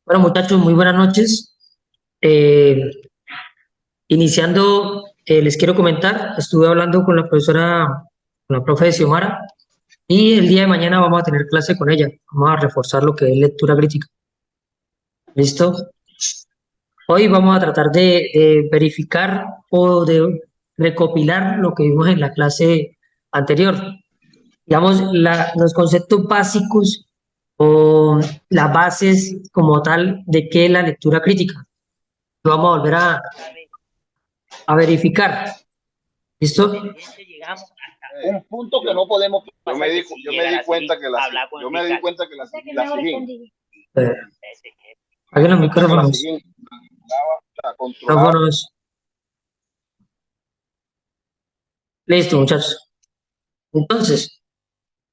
Bueno, muchachos, muy buenas noches. Eh, Iniciando, les quiero comentar, estuve hablando con la profesora, con la profe de Xiomara, y el día de mañana vamos a tener clase con ella. Vamos a reforzar lo que es lectura crítica. ¿Listo? Hoy vamos a tratar de verificar o de recopilar lo que vimos en la clase anterior. Digamos, los conceptos básicos o las bases como tal de qué es la lectura crítica. Vamos a volver a verificar. ¿Listo? Un punto que no podemos pasar. Yo me di cuenta que la SIGIN. Apaguen los micrófonos. Micrófonos. Listo, muchachos. Entonces,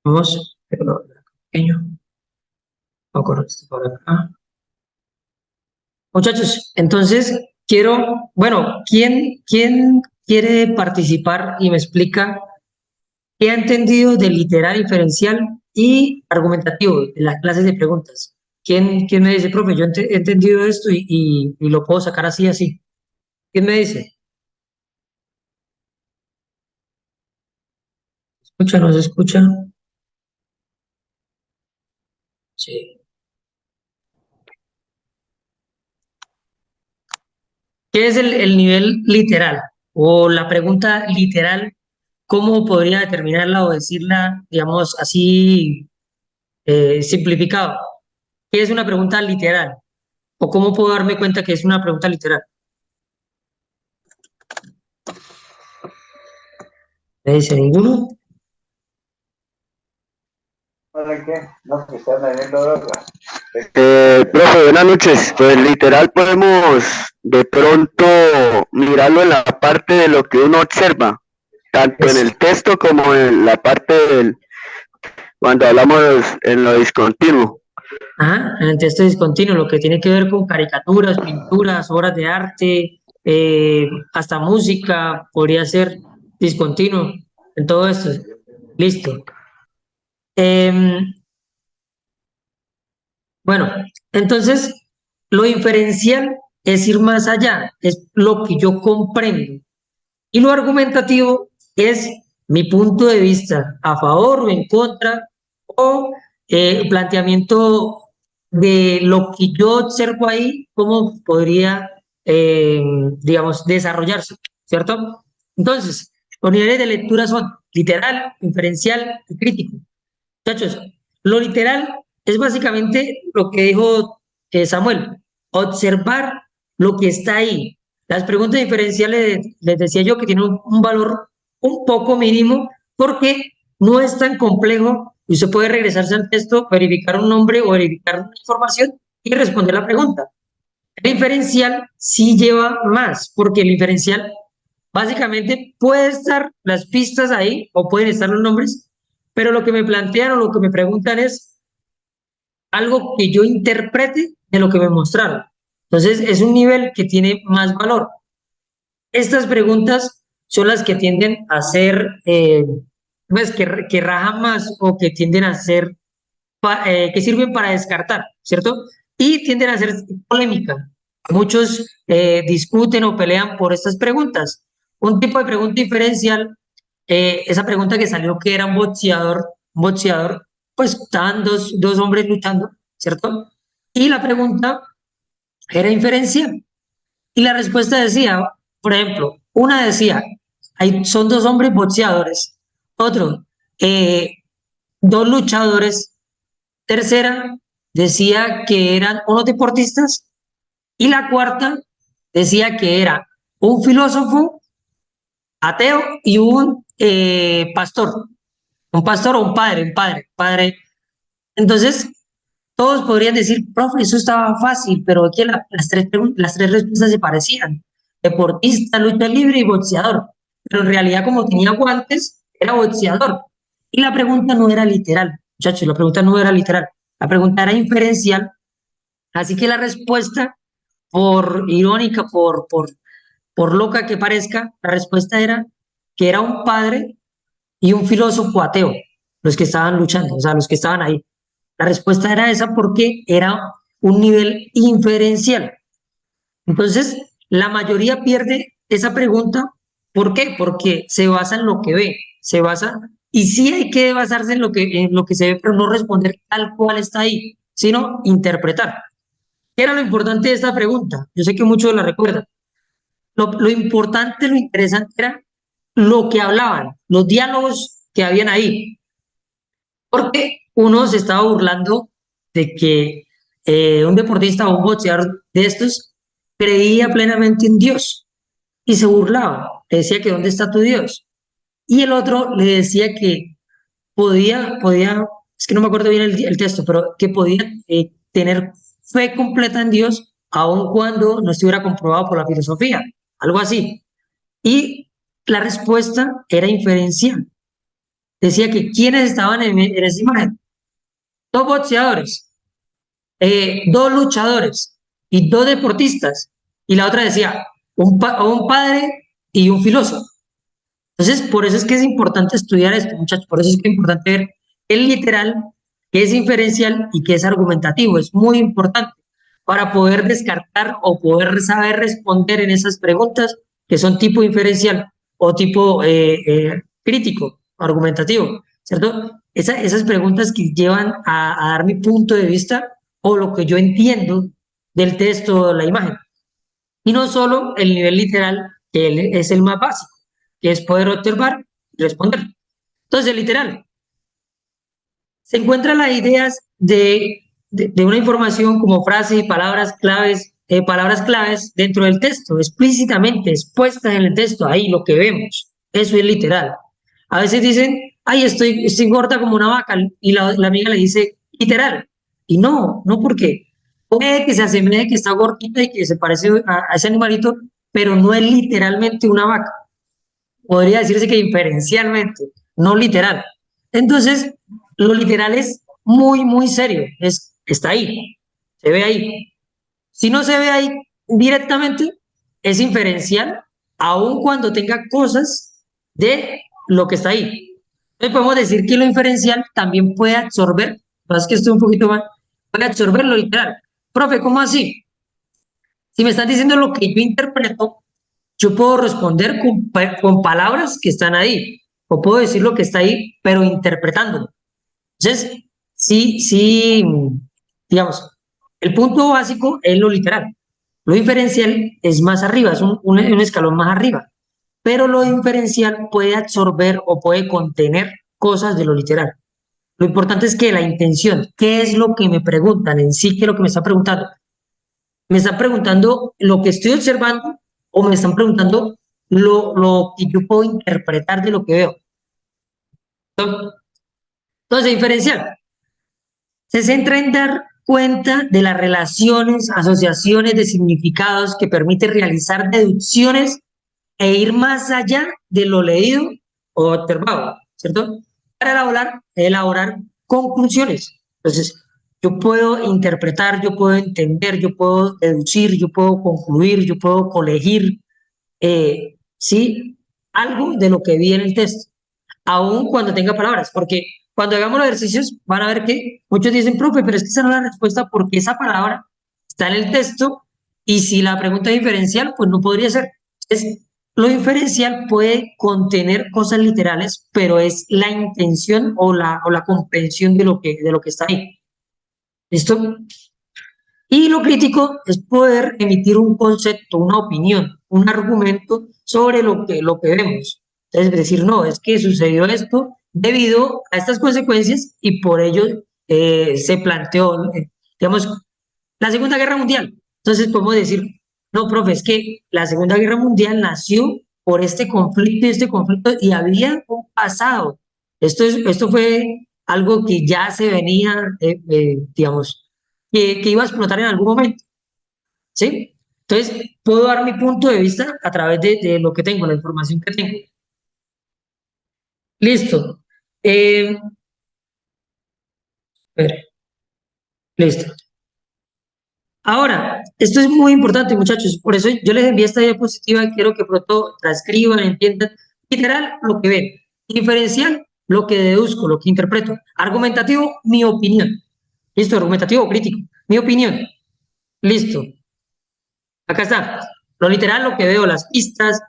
vamos pequeño. Vamos a correr esto por acá. Muchachos, entonces bueno, ¿quién quiere participar y me explica qué ha entendido de literal, inferencial y argumentativo de las clases de preguntas? ¿Quién me dice, profe, yo he entendido esto y lo puedo sacar así, así? ¿Quién me dice? ¿Escucha, no se escucha? Sí. ¿Qué es el nivel literal? O la pregunta literal, ¿cómo podría determinarla o decirla, digamos, así simplificado? ¿Qué es una pregunta literal? ¿O cómo puedo darme cuenta que es una pregunta literal? ¿Me dice ninguno? ¿Para qué? No, que están viendo. Profe, buenas noches. Pues literal podemos de pronto mirarlo en la parte de lo que uno observa, tanto en el texto como en la parte cuando hablamos en lo discontinuo. Ajá, en el texto discontinuo, lo que tiene que ver con caricaturas, pinturas, obras de arte, hasta música, podría ser discontinuo, en todo esto. Listo. Bueno, entonces, lo inferencial es ir más allá, es lo que yo comprendo. Y lo argumentativo es mi punto de vista a favor o en contra, o planteamiento de lo que yo observo ahí, cómo podría, digamos, desarrollarse, ¿cierto? Entonces, los niveles de lectura son literal, inferencial y crítico. Muchachos, lo literal es básicamente lo que dijo Samuel, observar lo que está ahí. Las preguntas diferenciales les decía yo que tienen un valor un poco mínimo porque no es tan complejo y usted puede regresarse al texto, verificar un nombre o verificar una información y responder la pregunta. El inferencial sí lleva más, porque el inferencial básicamente puede estar las pistas ahí o pueden estar los nombres, pero lo que me plantean o lo que me preguntan es algo que yo interprete de lo que me mostraron. Entonces, es un nivel que tiene más valor. Estas preguntas son las que tienden a ser, pues, que rajan más o que tienden a ser, que sirven para descartar, ¿cierto? Y tienden a ser polémica. Muchos discuten o pelean por estas preguntas. Un tipo de pregunta diferencial, esa pregunta que salió que era un boxeador, pues estaban dos hombres luchando, ¿cierto? Y la pregunta era inferencial. Y la respuesta decía, por ejemplo, una decía, son dos hombres boxeadores, otro, eh, dos luchadores, tercera decía que eran unos deportistas y la cuarta decía que era un filósofo ateo y un pastor o un padre. Entonces, todos podrían decir, profe, eso estaba fácil, pero aquí las tres respuestas se parecían. Deportista, lucha libre y boxeador. Pero en realidad, como tenía guantes, era boxeador. Y la pregunta no era literal, muchachos, la pregunta no era literal. La pregunta era inferencial. Así que la respuesta, por irónica, por loca que parezca, la respuesta era que era un padre y un filósofo ateo, los que estaban luchando, o sea, los que estaban ahí. La respuesta era esa porque era un nivel inferencial. Entonces, la mayoría pierde esa pregunta. ¿Por qué? Porque se basa en lo que ve, se basa, y sí hay que basarse en lo que se ve, pero no responder tal cual está ahí, sino interpretar. ¿Qué era lo importante de esta pregunta? Yo sé que muchos la recuerdan. Lo importante, lo interesante era lo que hablaban, los diálogos que habían ahí, porque uno se estaba burlando de que un deportista o un boxeador de estos creía plenamente en Dios y se burlaba, le decía que ¿dónde está tu Dios? Y el otro le decía que podía, es que no me acuerdo bien el texto, pero que podía tener fe completa en Dios aun cuando no estuviera comprobado por la filosofía, algo así. Y la respuesta era inferencial. Decía que quienes estaban en esa imagen, dos boxeadores, dos luchadores y dos deportistas. Y la otra decía, un padre y un filósofo. Entonces, por eso es que es importante estudiar esto, muchachos. Por eso es que es importante ver el literal, que es inferencial y que es argumentativo. Es muy importante para poder descartar o poder saber responder en esas preguntas que son tipo inferencial o tipo crítico, argumentativo, ¿cierto? Esas preguntas que llevan a dar mi punto de vista o lo que yo entiendo del texto o la imagen. Y no solo el nivel literal, que es el más básico, que es poder observar y responder. Entonces, literal, se encuentran las ideas de una información como frases y palabras claves dentro del texto, explícitamente expuestas en el texto, ahí lo que vemos, eso es literal. A veces dicen, ay, estoy gorda como una vaca, y la amiga le dice, literal, y no porque puede que se asemeje que está gordita y que se parece a ese animalito, pero no es literalmente una vaca. Podría decirse que inferencialmente, no literal. Entonces, lo literal es muy, muy serio, está ahí, se ve ahí. Si no se ve ahí directamente, es inferencial, aun cuando tenga cosas de lo que está ahí. Entonces podemos decir que lo inferencial también puede absorber, más que esto un poquito más, puede absorber lo literal. Profe, ¿cómo así? Si me están diciendo lo que yo interpreto, yo puedo responder con palabras que están ahí, o puedo decir lo que está ahí, pero interpretándolo. Entonces, sí, digamos, el punto básico es lo literal. Lo inferencial es más arriba, es un escalón más arriba, pero lo inferencial puede absorber o puede contener cosas de lo literal. Lo importante es que la intención, ¿qué es lo que me preguntan en sí? ¿Qué es lo que me está preguntando? ¿Me están preguntando lo que estoy observando o me están preguntando lo que yo puedo interpretar de lo que veo? Entonces, diferencial. Se centra en dar cuenta de las relaciones, asociaciones de significados que permite realizar deducciones e ir más allá de lo leído o observado, ¿cierto? Para elaborar conclusiones. Entonces, yo puedo interpretar, yo puedo entender, yo puedo deducir, yo puedo concluir, yo puedo colegir, ¿sí? Algo de lo que vi en el texto, aun cuando tenga palabras, porque cuando hagamos los ejercicios van a ver que muchos dicen, profe, pero es que esa no es la respuesta porque esa palabra está en el texto y si la pregunta es inferencial, pues no podría ser. Lo inferencial puede contener cosas literales, pero es la intención o la comprensión de lo que está ahí. ¿Listo? Y lo crítico es poder emitir un concepto, una opinión, un argumento sobre lo que vemos. Entonces, decir, no, es que sucedió esto debido a estas consecuencias y por ello se planteó, digamos, la Segunda Guerra Mundial. Entonces, podemos decir, no, profe, es que la Segunda Guerra Mundial nació por este conflicto y había un pasado. Esto fue algo que ya se venía, digamos, que iba a explotar en algún momento, ¿sí? Entonces, puedo dar mi punto de vista a través de lo que tengo, la información que tengo. Listo. A ver, listo. Ahora, esto es muy importante, muchachos, por eso yo les envié esta diapositiva y quiero que pronto transcriban, entiendan. Literal, lo que ven. Inferencial, lo que deduzco, lo que interpreto. Argumentativo, mi opinión. Listo, argumentativo o crítico. Mi opinión. Listo. Acá está. Lo literal, lo que veo, las pistas,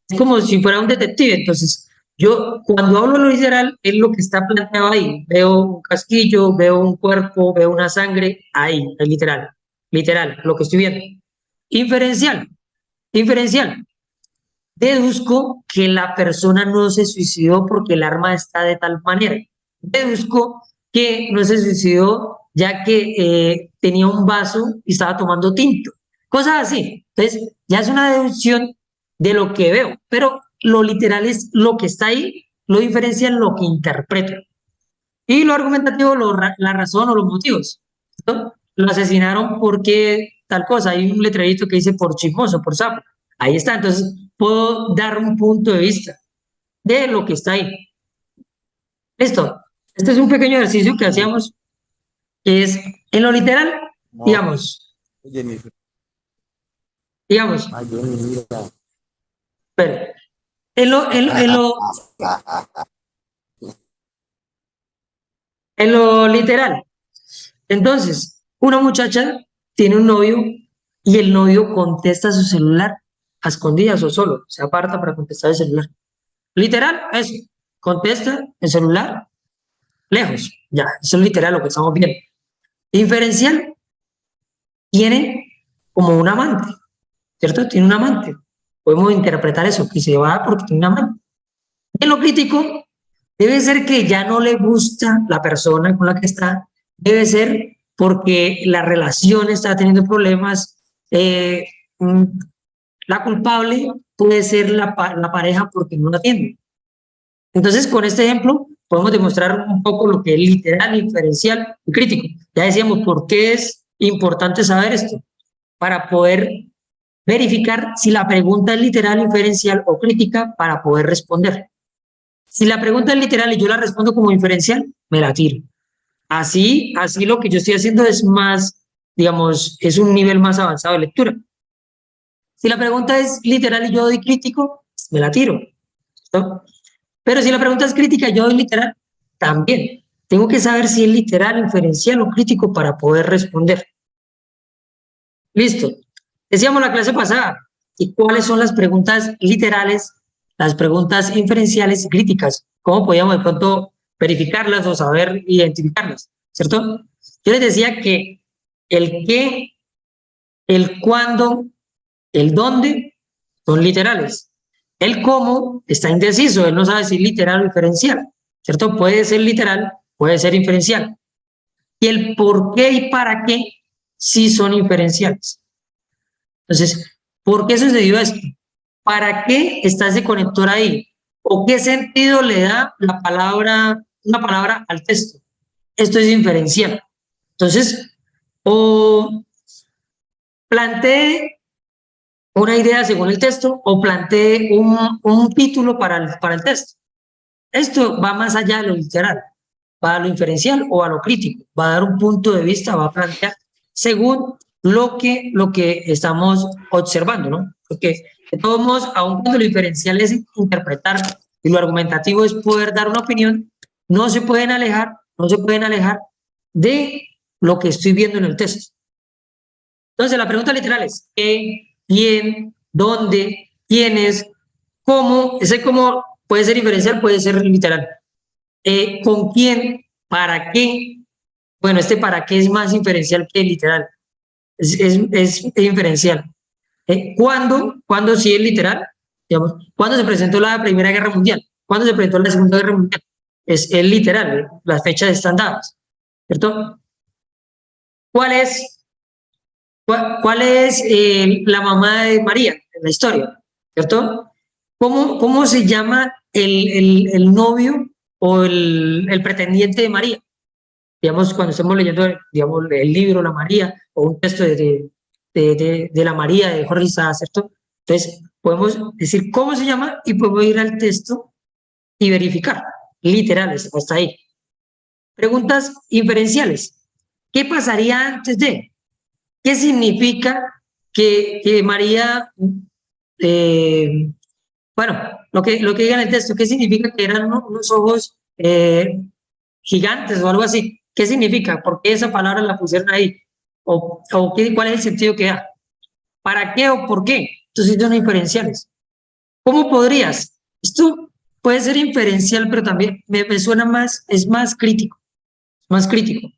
es como si fuera un detective. Entonces, yo cuando hablo de lo literal, es lo que está planteado ahí. Veo un casquillo, veo un cuerpo, veo una sangre, ahí, es literal. Literal, lo que estoy viendo. Inferencial. Inferencial. Deduzco que la persona no se suicidó porque el arma está de tal manera. Deduzco que no se suicidó ya que tenía un vaso y estaba tomando tinto. Cosas así. Entonces, ya es una deducción de lo que veo, pero lo literal es lo que está ahí, lo diferencial lo que interpreto. Y lo argumentativo, la razón o los motivos. ¿No? Lo asesinaron porque tal cosa. Hay un letrerito que dice por chismoso, por sapo. Ahí está. Entonces, puedo dar un punto de vista de lo que está ahí. Listo. Este es un pequeño ejercicio que hacíamos, que es en lo literal, No, digamos, Jennifer. digamos, Ay, Jenny, mira. pero en lo literal. Entonces, una muchacha tiene un novio y el novio contesta su celular a escondidas o solo, se aparta para contestar el celular. Literal, eso, contesta el celular lejos, ya, eso es literal lo que estamos viendo. Inferencial tiene como un amante, ¿cierto? Tiene un amante. Podemos interpretar eso, que se va porque tiene un amante. En lo crítico, debe ser que ya no le gusta la persona con la que está, debe ser porque la relación está teniendo problemas. Mm, la culpable puede ser la pareja porque no la atiende. Entonces, con este ejemplo, podemos demostrar un poco lo que es literal, inferencial y crítico. Ya decíamos por qué es importante saber esto, para poder verificar si la pregunta es literal, inferencial o crítica para poder responder. Si la pregunta es literal y yo la respondo como inferencial, me la tiro. Así lo que yo estoy haciendo es más, digamos, es un nivel más avanzado de lectura. Si la pregunta es literal y yo doy crítico, me la tiro, ¿no? Pero si la pregunta es crítica y yo doy literal, también. Tengo que saber si es literal, inferencial o crítico para poder responder. Listo. Decíamos la clase pasada, ¿y cuáles son las preguntas literales, las preguntas inferenciales y críticas? ¿Cómo podíamos de pronto verificarlas o saber identificarlas? ¿Cierto? Yo les decía que el qué, el cuándo, el dónde son literales. El cómo está indeciso, él no sabe si es literal o inferencial, ¿cierto? Puede ser literal, puede ser inferencial. Y el por qué y para qué sí son inferenciales. Entonces, ¿por qué sucedió esto? ¿Para qué está ese conector ahí? ¿O qué sentido le da una palabra al texto? Esto es inferencial. Entonces, o plantee una idea según el texto o plantee un título para el texto. Esto va más allá de lo literal, va a lo inferencial o a lo crítico, va a dar un punto de vista, va a plantear según lo que estamos observando, ¿no? Porque de todos modos, aun cuando lo inferencial es interpretar y lo argumentativo es poder dar una opinión, no se pueden alejar de lo que estoy viendo en el texto. Entonces, la pregunta literal es ¿qué, quién, dónde, quiénes, cómo? Ese cómo puede ser inferencial, puede ser literal. ¿Con quién? ¿Para qué? Bueno, este para qué es más inferencial que literal. Es inferencial. ¿Cuándo? ¿Cuándo sí es literal? Digamos, ¿cuándo se presentó la Primera Guerra Mundial? ¿Cuándo se presentó la Segunda Guerra Mundial? Es literal, las fechas están dadas, ¿cierto? ¿Cuál es la mamá de María en la historia? ¿Cierto? ¿Cómo se llama el novio o el pretendiente de María? Digamos, cuando estemos leyendo, digamos, el libro La María o un texto de La María de Jorge Isaac, ¿cierto? Entonces, podemos decir cómo se llama y podemos ir al texto y verificar, literales, hasta ahí. Preguntas inferenciales. ¿Qué pasaría antes de? ¿Qué significa que María, bueno, lo que diga en el texto, qué significa que eran unos ojos gigantes o algo así? ¿Qué significa? ¿Por qué esa palabra la pusieron ahí? ¿Cuál es el sentido que da? ¿Para qué o por qué? Entonces son inferenciales. ¿Cómo podrías? Esto puede ser inferencial, pero también me suena más, es más crítico, más crítico.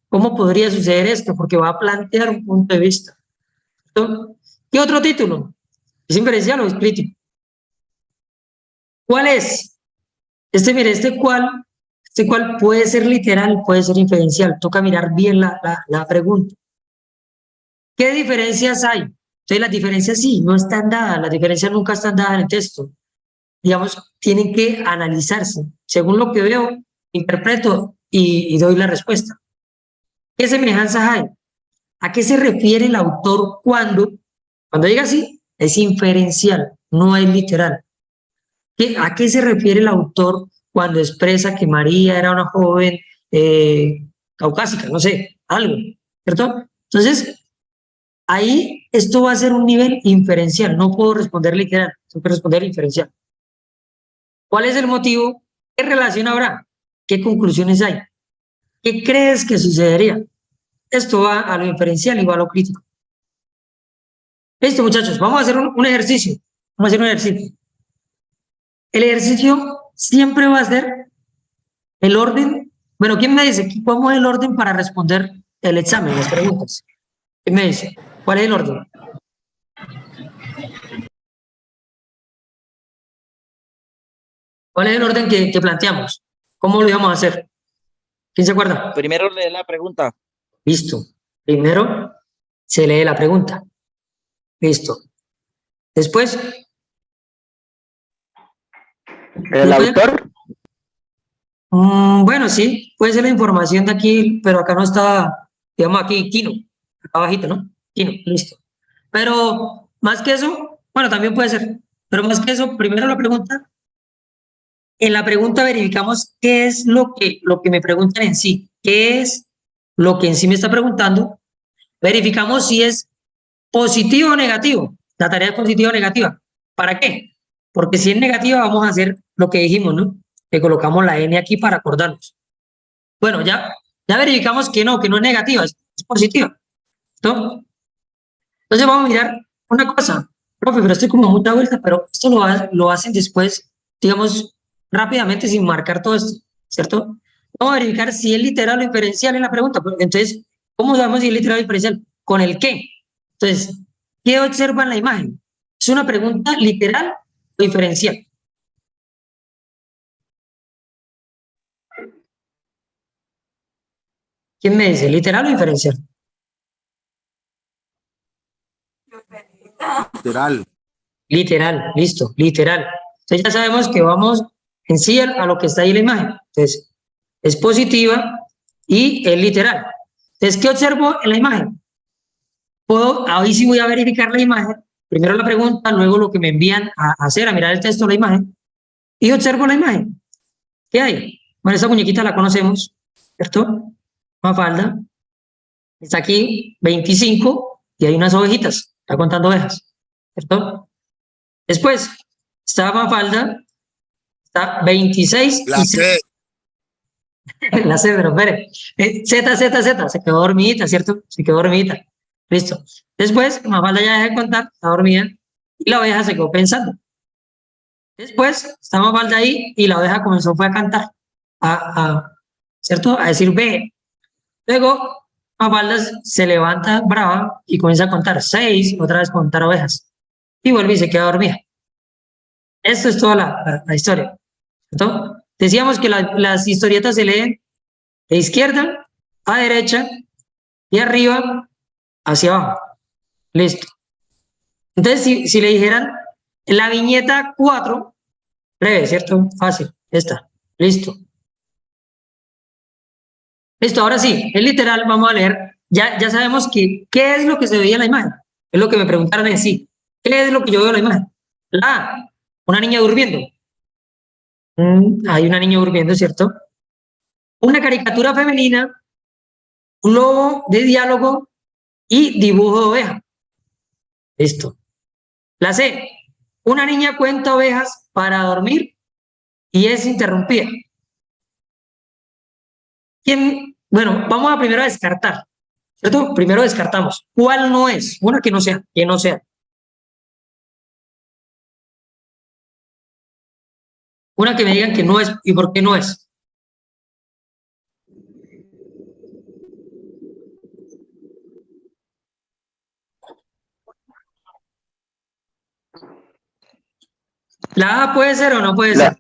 ¿Cómo podría suceder esto? Porque va a plantear un punto de vista. ¿No? ¿Qué otro título? ¿Es inferencial o es crítico? ¿Cuál es? Mire, este cual puede ser literal, puede ser inferencial. Toca mirar bien la pregunta. ¿Qué diferencias hay? Entonces, las diferencias sí, no están dadas, las diferencias nunca están dadas en el texto. Digamos, tienen que analizarse. Según lo que veo, interpreto y doy la respuesta. ¿Qué semejanzas hay? ¿A qué se refiere el autor cuando diga así? Es inferencial, no es literal. ¿A qué se refiere el autor cuando expresa que María era una joven caucásica? No sé, algo, ¿cierto? Entonces, ahí esto va a ser un nivel inferencial, no puedo responder literal, tengo que responder inferencial. ¿Cuál es el motivo? ¿Qué relación habrá? ¿Qué conclusiones hay? ¿Qué crees que sucedería? Esto va a lo inferencial y va a lo crítico. Listo, muchachos, vamos a hacer un ejercicio. Vamos a hacer un ejercicio. El ejercicio siempre va a ser el orden. Bueno, ¿quién me dice cómo es el orden para responder el examen, las preguntas? ¿Quién me dice? ¿Cuál es el orden? ¿Cuál es el orden que planteamos? ¿Cómo lo íbamos a hacer? ¿Quién se acuerda? Primero lee la pregunta. Listo. Primero se lee la pregunta. Listo. Después. ¿El autor? Bueno, sí, puede ser la información de aquí, pero acá no está, digamos aquí, Kino, acá abajito, ¿no? Kino, listo. Pero más que eso, bueno, también puede ser, pero más que eso, primero la pregunta. En la pregunta verificamos qué es lo que me preguntan en sí, qué es lo que en sí me está preguntando. Verificamos si es positivo o negativo. La tarea es positiva o negativa. ¿Para qué? Porque si es negativa, vamos a hacer lo que dijimos, ¿no? Le colocamos la N aquí para acordarnos. Bueno, ya verificamos que no es negativa, es positiva. ¿No? Entonces vamos a mirar una cosa. Profe, pero estoy como mucha vuelta, pero esto lo hacen después, digamos, rápidamente sin marcar todo esto, ¿cierto? Vamos a verificar si es literal o inferencial en la pregunta. Entonces, ¿cómo sabemos si es literal o inferencial? ¿Con el qué? Entonces, ¿qué observa en la imagen? ¿Es una pregunta literal o inferencial? ¿Quién me dice? ¿Literal o inferencial? Literal. Literal, listo, literal. Entonces ya sabemos que vamos en sí a lo que está ahí en la imagen. Entonces, es positiva y es literal. Entonces, ¿qué observo en la imagen? Ahí sí voy a verificar la imagen. Primero la pregunta, luego lo que me envían a hacer, a mirar el texto de la imagen. Y observo la imagen. ¿Qué hay? Bueno, esa muñequita la conocemos, ¿cierto? Mafalda. Está aquí 25 y hay unas ovejitas. Está contando ovejas, ¿cierto? Después, está Mafalda, está 26 La y C. la C, pero espere. Z, se quedó dormidita, ¿cierto? Se quedó dormidita. Listo. Después, Mafalda ya deja de contar, está dormida, y la oveja se quedó pensando. Después, está Mafalda ahí, y la oveja fue a cantar, ¿cierto? A decir ve. Luego, Mafalda se levanta brava y comienza a contar 6, otra vez contar ovejas. Y vuelve y se queda dormida. Esto es toda la historia. ¿Cierto? Decíamos que las historietas se leen de izquierda a derecha y arriba hacia abajo. Listo. Entonces, si le dijeran la viñeta 4, breve, ¿cierto? Fácil. Esta. Listo. Listo, ahora sí, es literal, vamos a leer. Ya sabemos qué es lo que se veía en la imagen. Es lo que me preguntaron en sí. ¿Qué es lo que yo veo en la imagen? La A, una niña durmiendo. Hay una niña durmiendo, ¿cierto? Una caricatura femenina, un logo de diálogo y dibujo de oveja. Listo. La C, una niña cuenta ovejas para dormir y es interrumpida. ¿Quién? Bueno, vamos a primero a descartar. ¿cierto? Primero descartamos. ¿Cuál no es? Una que no sea, que no sea. Una que me digan que no es y por qué no es. ¿La A puede ser o no puede ser?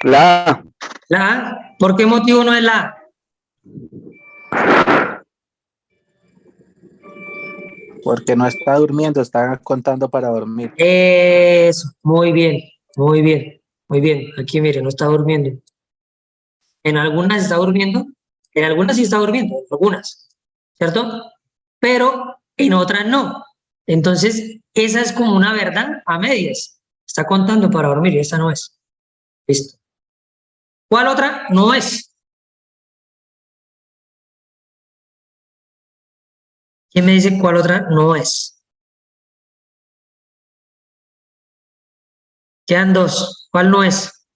La A. ¿La A? ¿Por qué motivo no es la A? Porque no está durmiendo, está contando para dormir. Eso, muy bien, muy bien, muy bien. Aquí mire, no está durmiendo. En algunas está durmiendo, en algunas sí está durmiendo, algunas, ¿cierto? Pero en otras no. Entonces, esa es como una verdad a medias. Está contando para dormir y esta no es. Listo. ¿Cuál otra? No es. ¿Quién me dice cuál otra no es? Quedan dos. ¿Cuál no es?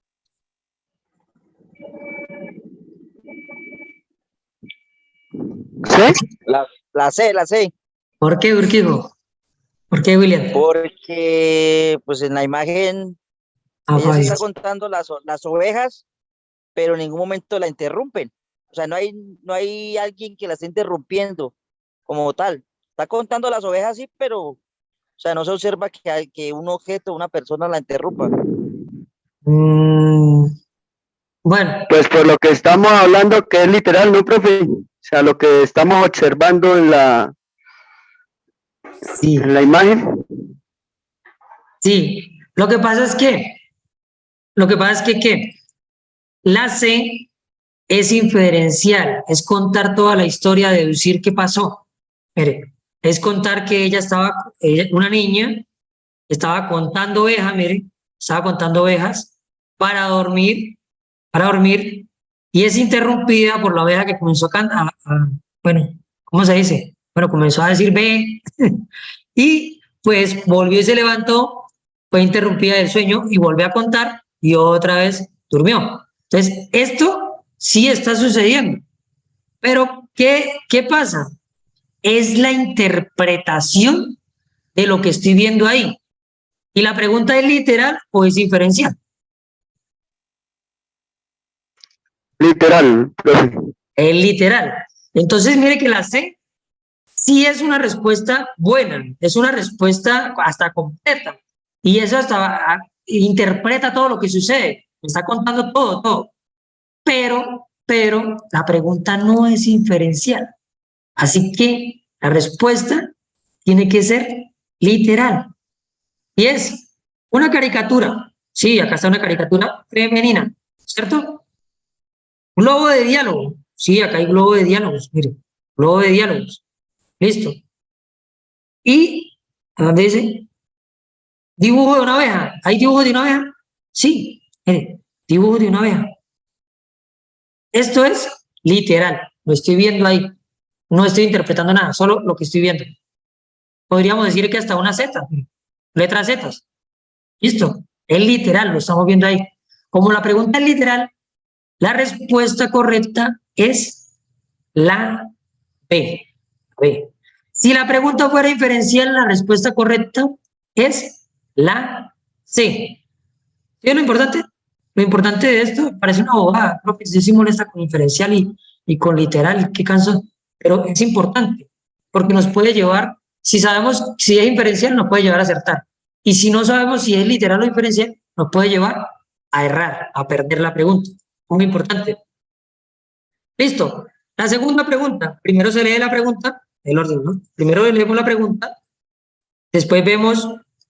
¿Sí? La C. ¿Por qué, Urquijo? ¿Por qué, William? Porque pues en la imagen ella se está contando las ovejas, pero en ningún momento la interrumpen. O sea, no hay alguien que la esté interrumpiendo como tal. Está contando las ovejas, sí, pero o sea, no se observa que un objeto, una persona la interrumpa. Bueno. Pues por lo que estamos hablando, que es literal, ¿no, profe? O sea, lo que estamos observando en Sí. En la imagen. Sí, lo que pasa es que ¿qué? La C es inferencial, es contar toda la historia, deducir qué pasó. Mire, es contar que una niña, estaba contando ovejas, mire, estaba contando ovejas para dormir, y es interrumpida por la oveja que comenzó a cantar, bueno, ¿cómo se dice? Bueno, comenzó a decir ve, y pues volvió y se levantó, fue interrumpida del sueño y volvió a contar y otra vez durmió. Entonces, esto sí está sucediendo. Pero, ¿qué pasa? Es la interpretación de lo que estoy viendo ahí. Y la pregunta es literal o es inferencial. Literal, profe. Es literal. Entonces, mire que la C sí es una respuesta buena, es una respuesta hasta completa. Y eso hasta interpreta todo lo que sucede, está contando todo. Pero la pregunta no es inferencial. Así que la respuesta tiene que ser literal. Y es una caricatura. Sí, acá está una caricatura femenina, ¿cierto? Globo de diálogo. Sí, acá hay globo de diálogos, mire, globo de diálogos. Listo. Y, ¿a dónde dice? Dibujo de una abeja. ¿Hay dibujo de una abeja? Sí, mire, dibujo de una abeja. Esto es literal, lo estoy viendo ahí. No estoy interpretando nada, solo lo que estoy viendo. Podríamos decir que hasta una Z, letras Z. Listo, es literal, lo estamos viendo ahí. Como la pregunta es literal, la respuesta correcta es la B. B. Si la pregunta fuera inferencial, la respuesta correcta es la C. ¿Sí es lo importante? Lo importante de esto, parece una bobada, profe, si se molesta con inferencial y con literal, qué canso, pero es importante, porque nos puede llevar, si sabemos si es inferencial, nos puede llevar a acertar, y si no sabemos si es literal o inferencial, nos puede llevar a errar, a perder la pregunta. Muy importante. Listo. La segunda pregunta, primero se lee la pregunta, el orden, ¿no? Primero leemos la pregunta, después vemos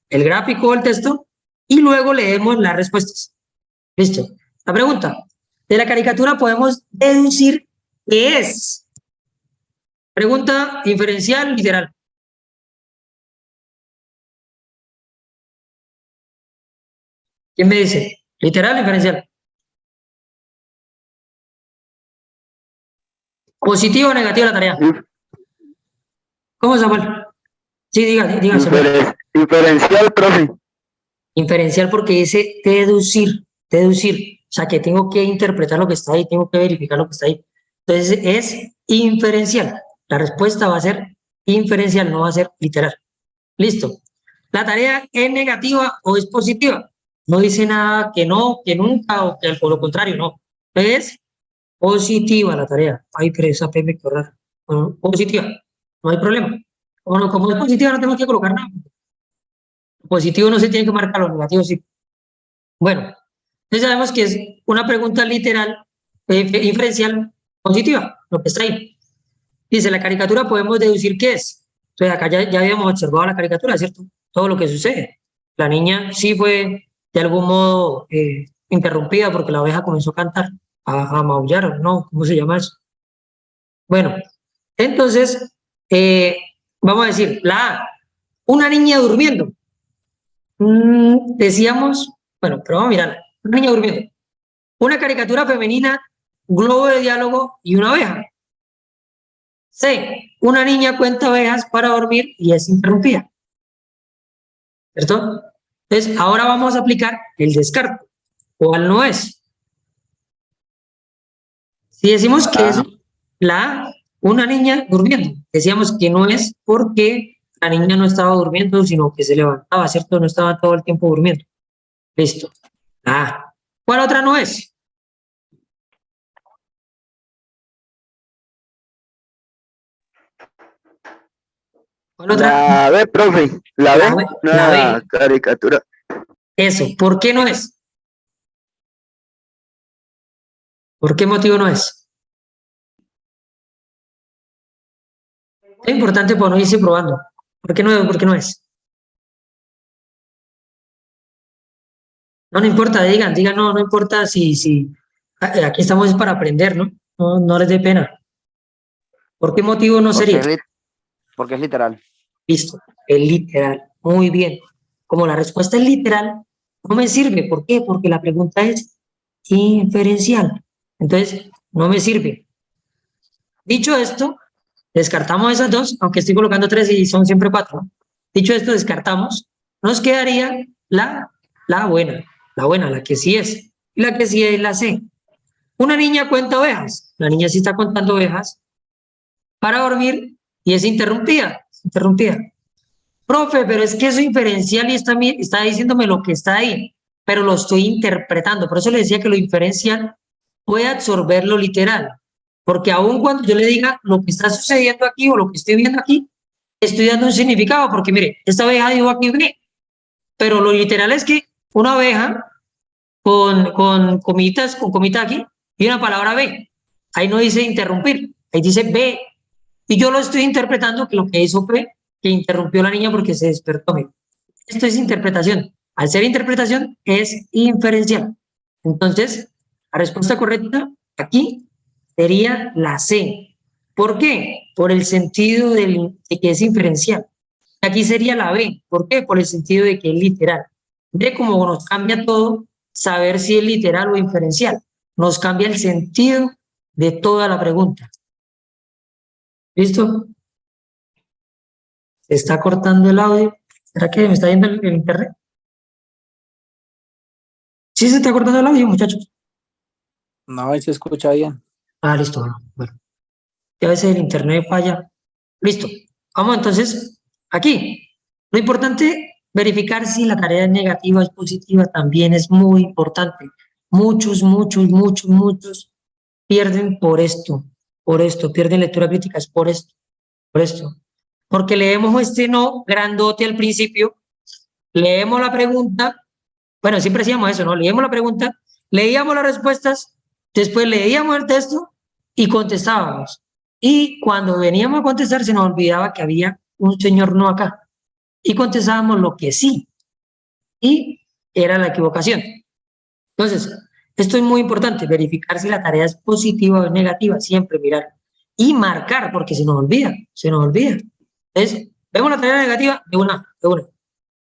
el gráfico o el texto, y luego leemos las respuestas. Listo. La pregunta. De la caricatura podemos deducir qué es. Pregunta inferencial, literal. ¿Quién me dice? ¿Literal o inferencial? ¿Positivo o negativo la tarea? ¿Cómo, Samuel? Sí, diga, Samuel. Inferencial, profe. Inferencial porque dice deducir. O sea, que tengo que interpretar lo que está ahí, tengo que verificar lo que está ahí. Entonces es inferencial. La respuesta va a ser inferencial, no va a ser literal. Listo. ¿La tarea es negativa o es positiva? No dice nada que no, que nunca o que por lo contrario, no. Es positiva la tarea. Ay, pero esa P me quedó rara. Bueno, positiva, no hay problema. Bueno, como es positiva no tenemos que colocar nada. Positivo no se tiene que marcar, lo negativo sí. Bueno, entonces sabemos que es una pregunta literal, inferencial, positiva, lo que está ahí. Dice, la caricatura podemos deducir qué es. Entonces acá ya habíamos observado la caricatura, ¿cierto? Todo lo que sucede. La niña sí fue de algún modo interrumpida porque la oveja comenzó a cantar, a maullar, ¿no? ¿Cómo se llama eso? Bueno, entonces, vamos a decir, la A, una niña durmiendo. Decíamos, bueno, pero vamos a mirar, una niña durmiendo. Una caricatura femenina, globo de diálogo y una oveja. C, una niña cuenta ovejas para dormir y es interrumpida. ¿Cierto? Entonces, ahora vamos a aplicar el descarte. ¿Cuál no es? Si decimos que es la A, una niña durmiendo, decíamos que no es porque la niña no estaba durmiendo, sino que se levantaba, ¿cierto? No estaba todo el tiempo durmiendo. Listo. La A. ¿Cuál otra no es? ¿Cuál otra? La B, profe. La B, La una B. caricatura. Eso. ¿Por qué no es? ¿Por qué motivo no es? Es importante por no irse probando. ¿Por qué no es? ¿Por qué no es? No, no importa, digan, no, no importa si aquí estamos para aprender, ¿no? No, no les dé pena. ¿Por qué motivo no sería? Porque es literal. Listo, es literal. Muy bien. Como la respuesta es literal, no me sirve. ¿Por qué? Porque la pregunta es inferencial. Entonces, no me sirve. Dicho esto, descartamos esas dos, aunque estoy colocando tres y son siempre cuatro, ¿no? Dicho esto, descartamos. Nos quedaría la buena, la que sí es. Y la que sí es la C. Una niña cuenta ovejas. La niña sí está contando ovejas para dormir y es interrumpida. Interrumpida. Profe, pero es que eso es inferencial y está diciéndome lo que está ahí, pero lo estoy interpretando. Por eso le decía que lo inferencial puede absorber lo literal. Porque aun cuando yo le diga lo que está sucediendo aquí o lo que estoy viendo aquí, estoy dando un significado. Porque mire, esta oveja dijo aquí B, pero lo literal es que una oveja con comitas aquí y una palabra B. Ahí no dice interrumpir, ahí dice B. Y yo lo estoy interpretando que lo que hizo fue que interrumpió a la niña porque se despertó. Esto es interpretación. Al ser interpretación es inferencial. Entonces, la respuesta correcta aquí sería la C. ¿Por qué? Por el sentido de que es inferencial. Aquí sería la B. ¿Por qué? Por el sentido de que es literal. De cómo nos cambia todo, saber si es literal o inferencial. Nos cambia el sentido de toda la pregunta. ¿Listo? Se está cortando el audio. ¿Será que me está yendo el internet? ¿Sí se está cortando el audio, muchachos? No, ahí se escucha bien. Ah, listo. Bueno. Y a veces el internet falla. Listo. Vamos entonces aquí. Lo importante, verificar si la tarea es negativa o es positiva también es muy importante. Muchos pierden por esto, pierden lectura crítica, es por esto. Porque leemos este no grandote al principio, leemos la pregunta, bueno, siempre hacíamos eso, ¿no? Leíamos la pregunta, leíamos las respuestas, después leíamos el texto y contestábamos. Y cuando veníamos a contestar se nos olvidaba que había un señor no acá. Y contestábamos lo que sí. Y era la equivocación. Entonces, esto es muy importante, verificar si la tarea es positiva o negativa, siempre mirar. Y marcar, porque se nos olvida. Entonces, vemos la tarea negativa de una.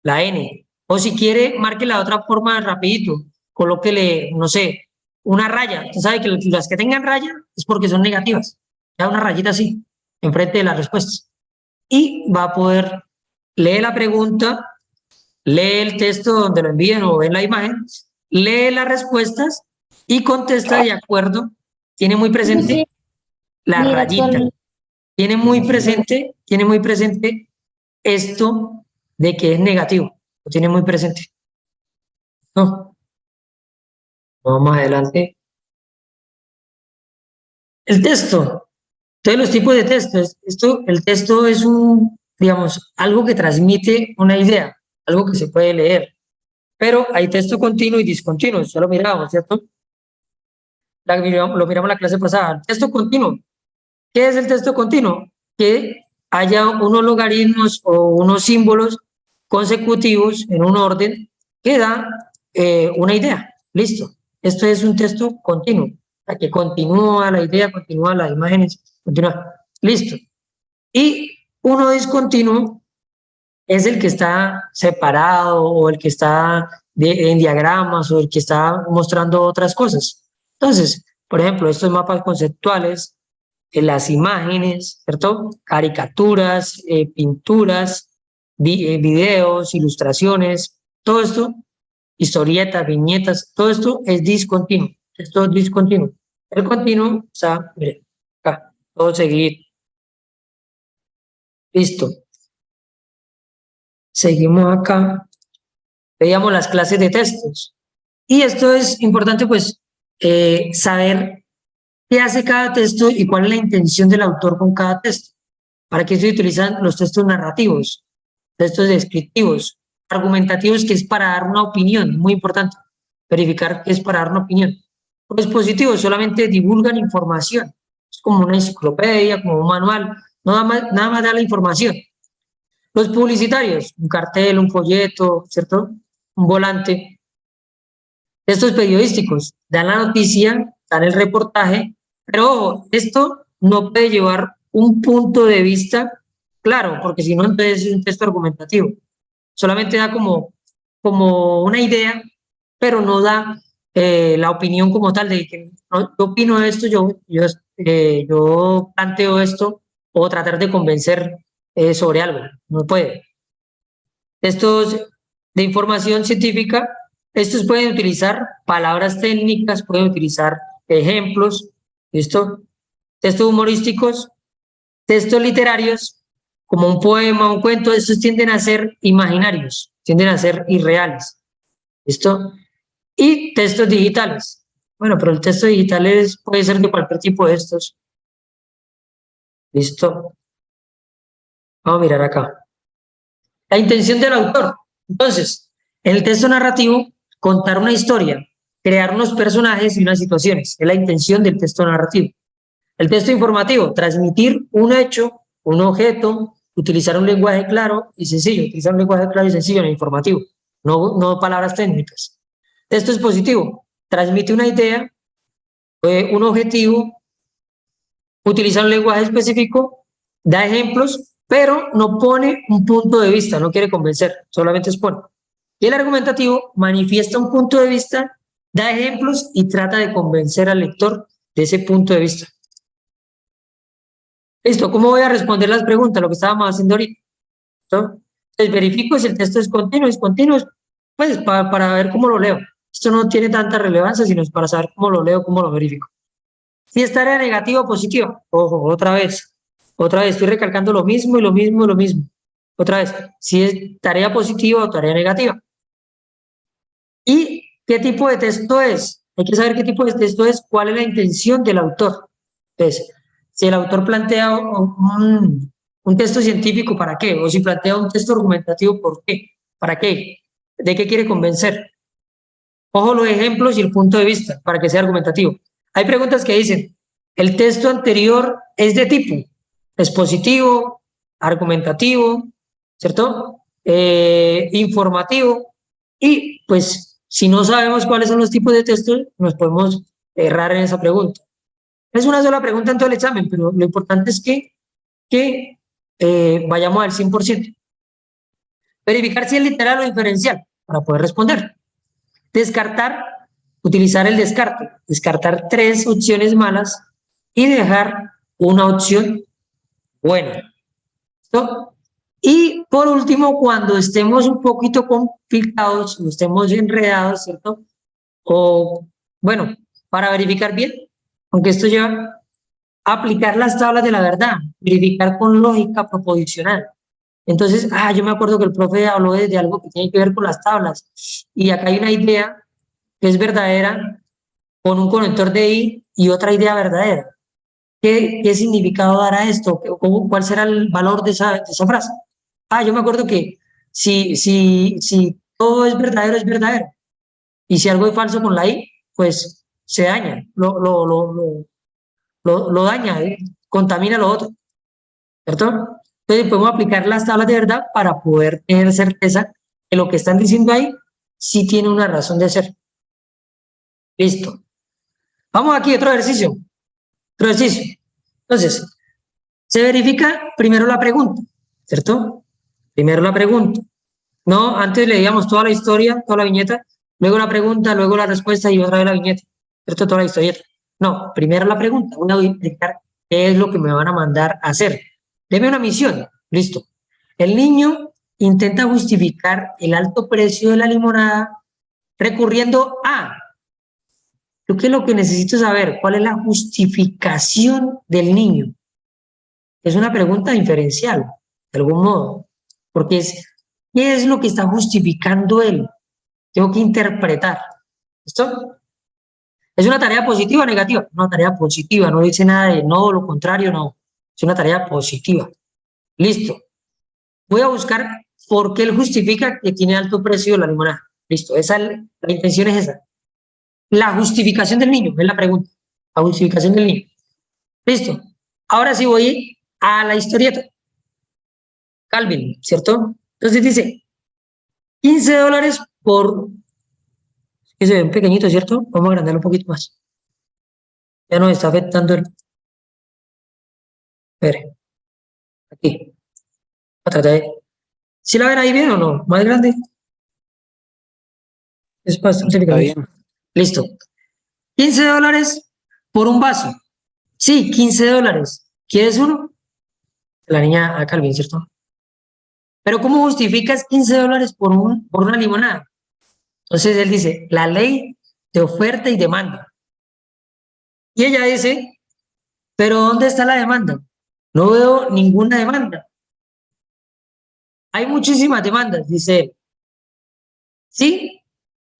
La N. O si quiere, marque la otra forma rapidito. Colóquele, no sé, una raya. Usted sabe que las que tengan raya es porque son negativas. Da una rayita así, enfrente de las respuestas. Y va a poder leer la pregunta, lee el texto donde lo envíen o ven la imagen, lee las respuestas y contesta de acuerdo. Tiene muy presente la Mira, rayita. Tiene muy presente esto de que es negativo. Lo tiene muy presente. No. Vamos adelante. El texto. Todos los tipos de textos. El texto es digamos, algo que transmite una idea, algo que se puede leer. Pero hay texto continuo y discontinuo. Ya lo mirábamos, ¿cierto? Lo miramos la clase pasada. El texto continuo. ¿Qué es el texto continuo? Que haya unos logaritmos o unos símbolos consecutivos en un orden que da una idea. Listo. Esto es un texto continuo. Que continúa la idea, continúa las imágenes, continúa. Listo. Y uno discontinuo es el que está separado o el que está en diagramas o el que está mostrando otras cosas. Entonces, por ejemplo, estos mapas conceptuales, las imágenes, ¿cierto? Caricaturas, pinturas, videos, ilustraciones, todo esto, historietas, viñetas, todo esto es discontinuo. Esto es discontinuo. El continuo, o sea, mire, acá, todo seguido. Listo. Seguimos acá. Veíamos las clases de textos. Y esto es importante, pues, saber qué hace cada texto y cuál es la intención del autor con cada texto. ¿Para qué se utilizan los textos narrativos, textos descriptivos, argumentativos, que es para dar una opinión? Muy importante, verificar que es para dar una opinión. Los positivos solamente divulgan información. Es como una enciclopedia, como un manual. Nada más da la información. Los publicitarios, un cartel, un folleto, ¿cierto? Un volante. Textos periodísticos, dan la noticia, dan el reportaje, pero ojo, esto no puede llevar un punto de vista claro, porque si no, entonces es un texto argumentativo. Solamente da como una idea, pero no da la opinión como tal de que no, yo opino esto, yo planteo esto, o tratar de convencer sobre algo. No puede. Textos de información científica, estos pueden utilizar palabras técnicas, pueden utilizar ejemplos, ¿listo? Textos humorísticos, textos literarios, como un poema, un cuento, estos tienden a ser imaginarios, tienden a ser irreales, ¿listo? Y textos digitales. Bueno, pero el texto digital puede ser de cualquier tipo de estos. ¿Listo? Vamos a mirar acá. La intención del autor. Entonces, en el texto narrativo, contar una historia, crear unos personajes y unas situaciones. Es la intención del texto narrativo. El texto informativo, transmitir un hecho, un objeto, utilizar un lenguaje claro y sencillo. Utilizar un lenguaje claro y sencillo en el informativo, no palabras técnicas. Texto expositivo, transmite una idea, un objetivo, utiliza un lenguaje específico, da ejemplos, pero no pone un punto de vista, no quiere convencer, solamente expone. Y el argumentativo manifiesta un punto de vista, da ejemplos y trata de convencer al lector de ese punto de vista. Listo, ¿cómo voy a responder las preguntas? Lo que estábamos haciendo ahorita. ¿No? Entonces verifico si el texto es continuo, pues para ver cómo lo leo. Esto no tiene tanta relevancia, sino es para saber cómo lo leo, cómo lo verifico. Si es tarea negativa o positiva, ojo, otra vez, estoy recalcando lo mismo y lo mismo y lo mismo. Otra vez, si es tarea positiva o tarea negativa. ¿Y qué tipo de texto es? Hay que saber qué tipo de texto es, cuál es la intención del autor. Entonces, si el autor plantea un texto científico, ¿para qué? O si plantea un texto argumentativo, ¿por qué? ¿Para qué? ¿De qué quiere convencer? Ojo los ejemplos y el punto de vista, para que sea argumentativo. Hay preguntas que dicen, el texto anterior es de tipo expositivo, argumentativo, ¿cierto? Informativo. Y pues, si no sabemos cuáles son los tipos de textos, nos podemos errar en esa pregunta. Es una sola pregunta en todo el examen, pero lo importante es que vayamos al 100%. Verificar si es literal o inferencial para poder responder. Descartar, utilizar el descarte. Descartar 3 opciones malas y dejar una opción buena. ¿Listo? Y por último, cuando estemos un poquito complicados, o estemos enredados, ¿cierto? O, bueno, para verificar bien, aunque esto lleva aplicar las tablas de la verdad, verificar con lógica proposicional. Entonces, yo me acuerdo que el profe habló de algo que tiene que ver con las tablas, y acá hay una idea que es verdadera con un conector de i y otra idea verdadera. ¿Qué significado dará esto? ¿Cuál será el valor de esa frase? Yo me acuerdo que si todo es verdadero, es verdadero. Y si algo es falso con la i, pues se daña, lo daña, contamina lo otro, ¿cierto? Entonces podemos aplicar las tablas de verdad para poder tener certeza que lo que están diciendo ahí sí tiene una razón de ser. Listo. Vamos aquí, otro ejercicio. Otro ejercicio. Entonces, se verifica primero la pregunta, ¿cierto? Primero la pregunta. No, antes leíamos toda la historia, toda la viñeta, luego la pregunta, luego la respuesta y otra vez la viñeta, ¿cierto? Toda la historieta. No, primero la pregunta. Voy a indicar qué es lo que me van a mandar a hacer. Deme una misión. Listo. El niño intenta justificar el alto precio de la limonada recurriendo a... Yo qué es lo que necesito saber, ¿cuál es la justificación del niño? Es una pregunta inferencial, de algún modo, porque ¿qué es lo que está justificando él? Tengo que interpretar. ¿Listo? ¿Es una tarea positiva o negativa? Una tarea positiva, no dice nada de no, lo contrario, no. Es una tarea positiva. Listo. Voy a buscar por qué él justifica que tiene alto precio la limonada. Listo, la intención es esa. La justificación del niño, es la pregunta. La justificación del niño. Listo. Ahora sí voy a la historieta. Calvin, ¿cierto? Entonces dice, $15 por... que se ven pequeñitos, ¿cierto? Vamos a agrandarlo un poquito más. Ya nos está afectando el... A ver, aquí. Voy a tratar de... ¿Sí la ven ahí bien o no? ¿Más grande? Es bastante Está pequeñito. bien. Listo. $15 por un vaso. Sí, $15. ¿Quieres uno? La niña a Calvin, ¿cierto? Pero ¿cómo justificas $15 por una limonada? Entonces él dice, la ley de oferta y demanda. Y ella dice, pero ¿dónde está la demanda? No veo ninguna demanda. Hay muchísimas demandas, dice él. ¿Sí?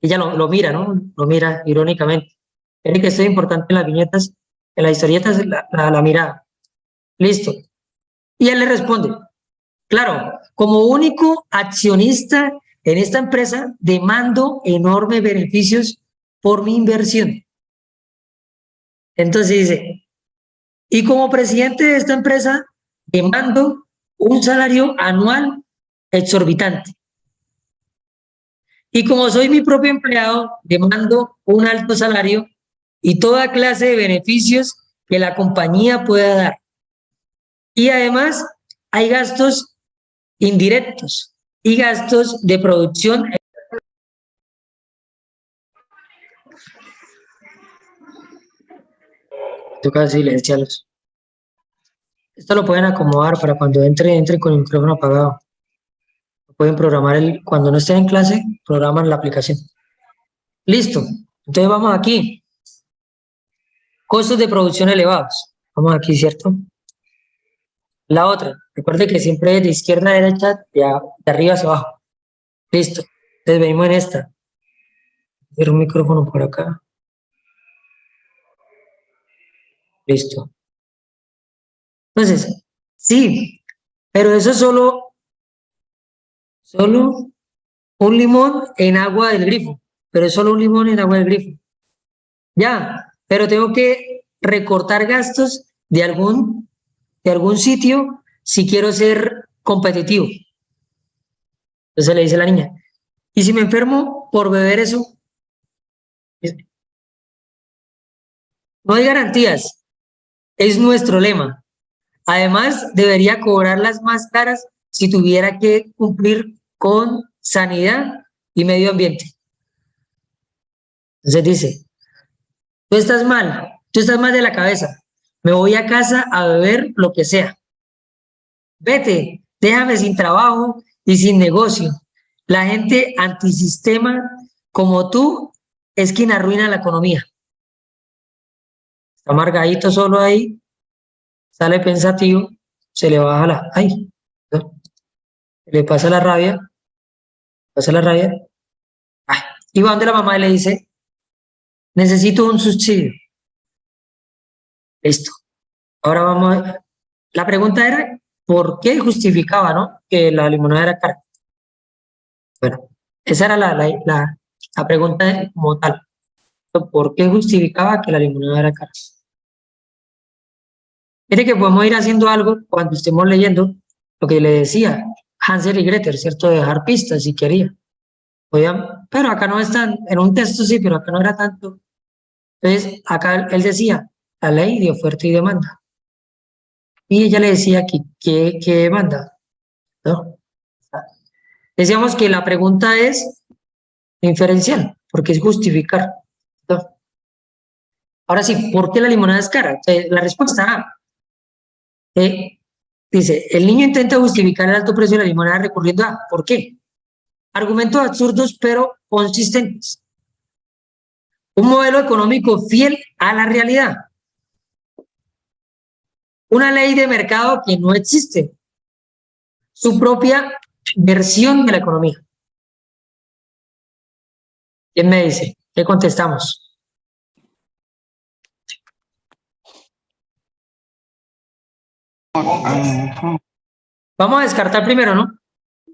Ella lo mira, ¿no? Lo mira irónicamente. Tiene que ser importante en las viñetas, en las historietas, la mirada. Listo. Y él le responde, claro, como único accionista en esta empresa, demando enormes beneficios por mi inversión. Entonces dice, y como presidente de esta empresa, demando un salario anual exorbitante. Y como soy mi propio empleado, demando un alto salario y toda clase de beneficios que la compañía pueda dar. Y además hay gastos indirectos y gastos de producción. Toca silenciarlos. Esto lo pueden acomodar para cuando entre con el micrófono apagado. Pueden programar cuando no estén en clase, programan la aplicación. Listo. Entonces vamos aquí. Costos de producción elevados. Vamos aquí, ¿cierto? La otra. Recuerde que siempre es de izquierda a derecha, de arriba hacia abajo. Listo. Entonces venimos en esta. Hacer un micrófono por acá. Listo. Entonces, sí, pero eso es solo un limón en agua del grifo. Pero es solo un limón en agua del grifo. Ya, pero tengo que recortar gastos de algún sitio si quiero ser competitivo. Entonces le dice la niña, ¿y si me enfermo por beber eso? No hay garantías, es nuestro lema. Además, debería cobrarlas más caras si tuviera que cumplir con sanidad y medio ambiente. Entonces dice, tú estás mal de la cabeza. Me voy a casa a beber lo que sea. Vete, déjame sin trabajo y sin negocio. La gente antisistema como tú es quien arruina la economía. Está amargadito solo ahí, sale pensativo, se le baja la, ay, ¿no? Le pasa la rabia, ay, y va donde la mamá y le dice, necesito un subsidio. Listo. Ahora vamos a, la pregunta era, ¿por qué justificaba, no? Que la limonada era cara. Bueno, esa era la pregunta como tal. ¿Por qué justificaba que la limonada era cara? Mire que podemos ir haciendo algo cuando estemos leyendo lo que le decía Hansel y Gretel, ¿cierto? Dejar pistas si quería. Pero acá no es tan, en un texto sí, pero acá no era tanto. Entonces, acá él decía, la ley de oferta y demanda. Y ella le decía que demanda, ¿no? Decíamos que la pregunta es inferencial, porque es justificar, ¿no? Ahora sí, ¿por qué la limonada es cara? La respuesta A. Dice, el niño intenta justificar el alto precio de la limonada recurriendo a, ¿por qué? Argumentos absurdos pero consistentes. Un modelo económico fiel a la realidad. Una ley de mercado que no existe. Su propia versión de la economía. ¿Quién me dice? ¿Qué contestamos? Vamos a descartar primero, ¿no?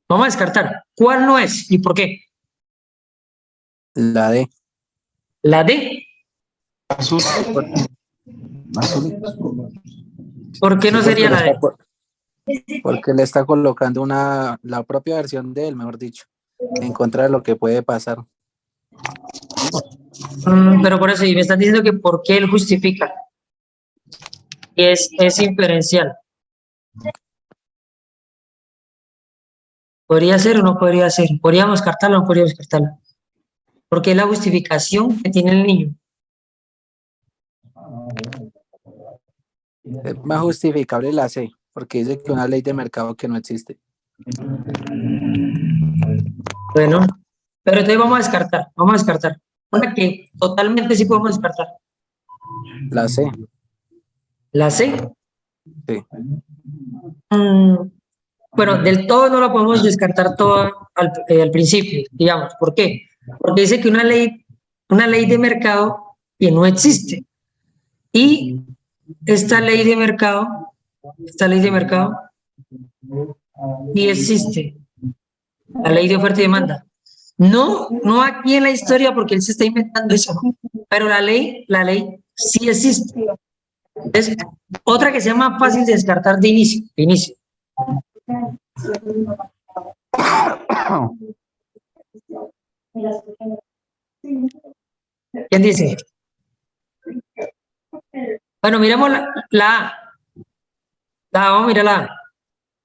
Vamos a descartar. ¿Cuál no es y por qué? La D. La D. Azul. ¿Por qué Sí, no sería la D? porque le está colocando la propia versión de él, mejor dicho, en contra de lo que puede pasar. Pero por eso, y me están diciendo que por qué él justifica. Y es inferencial. ¿Podría ser o no podría ser? ¿Podríamos descartarlo o no podríamos descartarlo? Porque es la justificación que tiene el niño. Es más justificable la C, porque dice que una ley de mercado que no existe. Bueno, pero entonces vamos a descartar. Una que totalmente sí podemos descartar. La C. La C. Sí. Bueno, del todo no la podemos descartar todo al principio, digamos. ¿Por qué? Porque dice que una ley de mercado que no existe. Y esta ley de mercado sí existe. La ley de oferta y demanda. No aquí en la historia porque él se está inventando eso, ¿no? Pero la ley sí existe. Es otra que sea más fácil de descartar de inicio. ¿Quién dice? Bueno, miremos la A. Vamos a mirar la A.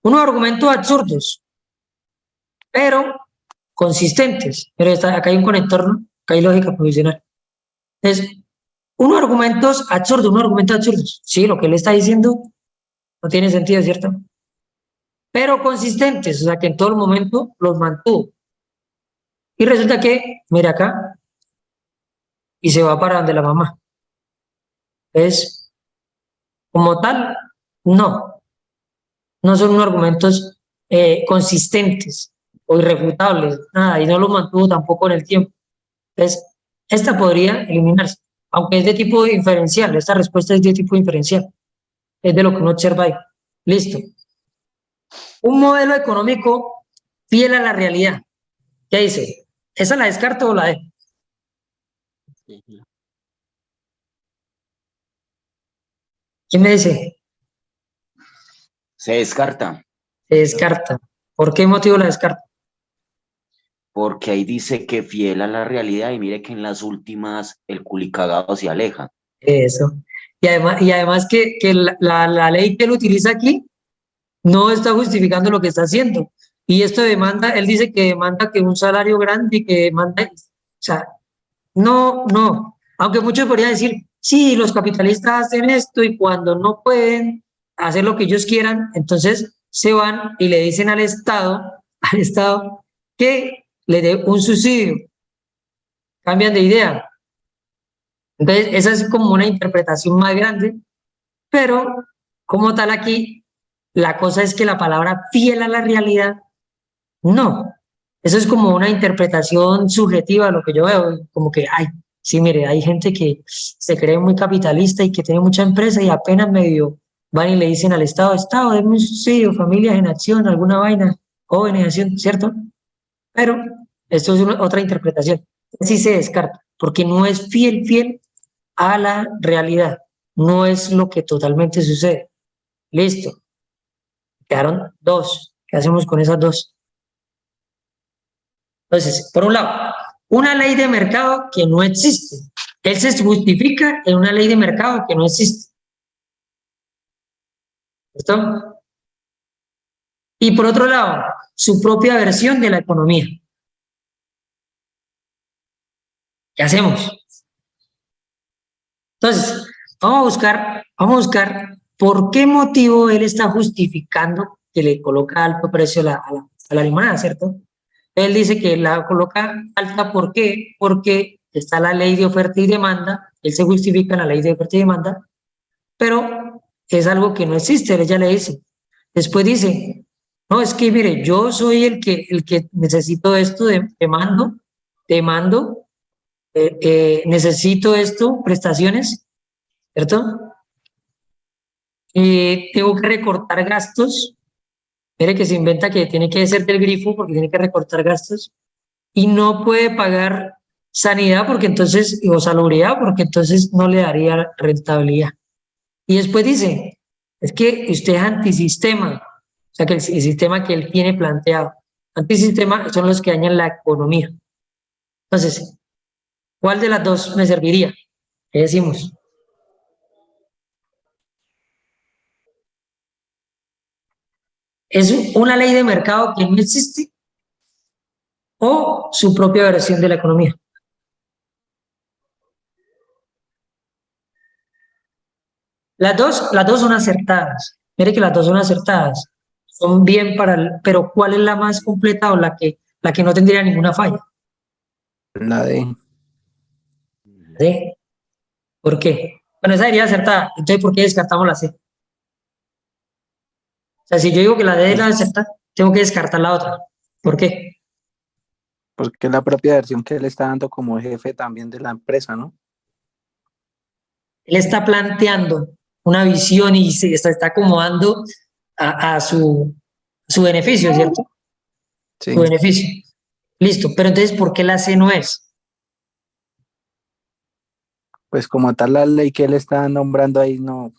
Unos argumentos absurdos, pero consistentes. Pero acá hay un conector, ¿no? Acá hay lógica provisional. Es unos argumentos absurdos. Sí, lo que él está diciendo no tiene sentido, ¿cierto? Pero consistentes, o sea que en todo momento los mantuvo. Y resulta que, mira acá, y se va para donde la mamá. Es como tal, no son unos argumentos consistentes o irrefutables, nada, y no los mantuvo tampoco en el tiempo. Entonces, esta podría eliminarse, aunque es de tipo inferencial, esta respuesta es de tipo inferencial, es de lo que uno observa ahí. Listo. Un modelo económico fiel a la realidad. ¿Qué dice? ¿Esa la descarto o la dejo? ¿Quién me dice? Se descarta, Se descarta. ¿Por qué motivo la descarta? porque ahí dice que fiel a la realidad y mire que en las últimas el culicagado se aleja. Eso. Y además que la ley que él utiliza aquí no está justificando lo que está haciendo. Y esto demanda, él dice que demanda que un salario grande y que demanda, o sea, no. Aunque muchos podrían decir, sí, los capitalistas hacen esto y cuando no pueden hacer lo que ellos quieran, entonces se van y le dicen al Estado que le dé un subsidio. Cambian de idea. Entonces, esa es como una interpretación más grande, pero como tal aquí, la cosa es que la palabra fiel a la realidad, no. Eso es como una interpretación subjetiva de lo que yo veo, como que, ay, sí, mire, hay gente que se cree muy capitalista y que tiene mucha empresa y apenas medio van y le dicen al Estado, Estado, denme un subsidio, familias en acción, alguna vaina, jóvenes en acción, ¿cierto? Pero esto es otra interpretación. Sí se descarta, porque no es fiel a la realidad, no es lo que totalmente sucede. Listo, quedaron dos. ¿Qué hacemos con esas dos? Entonces, por un lado, una ley de mercado que no existe. Él se justifica en una ley de mercado que no existe. ¿Listo? Y por otro lado, su propia versión de la economía. ¿Qué hacemos? Entonces, vamos a buscar por qué motivo él está justificando que le coloca alto precio a la limonada, ¿cierto? Él dice que la coloca alta, ¿por qué? Porque está la ley de oferta y demanda, él se justifica en la ley de oferta y demanda, pero es algo que no existe, ella le dice. Después dice, no, es que mire, yo soy el que necesito esto, demando, necesito esto, prestaciones, ¿cierto? Tengo que recortar gastos. Mire que se inventa que tiene que ser del grifo porque tiene que recortar gastos y no puede pagar sanidad porque entonces, o salubridad porque entonces no le daría rentabilidad. Y después dice, es que usted es antisistema, o sea que el sistema que él tiene planteado, antisistema son los que dañan la economía. Entonces, ¿cuál de las dos me serviría? ¿Qué decimos? ¿Es una ley de mercado que no existe o su propia versión de la economía? Las dos son acertadas. Mire que las dos son acertadas. Son bien pero ¿cuál es la más completa o la que no tendría ninguna falla? La D. ¿Sí? ¿Por qué? Bueno, esa sería acertada. Entonces, ¿por qué descartamos la C? O sea, si yo digo que la D es la acertada, tengo que descartar la otra. ¿Por qué? Porque es la propia versión que él está dando como jefe también de la empresa, ¿no? Él está planteando una visión y se está acomodando a su beneficio, ¿cierto? Sí. Su beneficio. Listo, pero entonces, ¿por qué la C no es? Pues como tal la ley que él está nombrando ahí, no,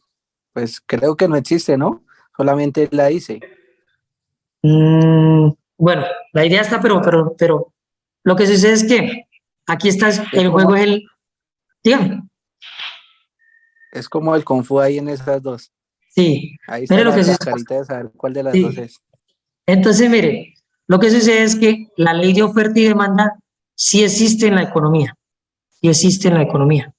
pues creo que no existe, ¿no? Solamente él la dice. Bueno, la idea está, pero lo que sucede es que aquí está, el juego es el... Dígame. Es como el Kung Fu ahí en esas dos. Sí, Ahí está mire lo la que sucede. cascarita de saber cuál de las Sí. dos es. Entonces, mire, lo que sucede es que la ley de oferta y demanda sí existe en la economía, sí existe en la economía.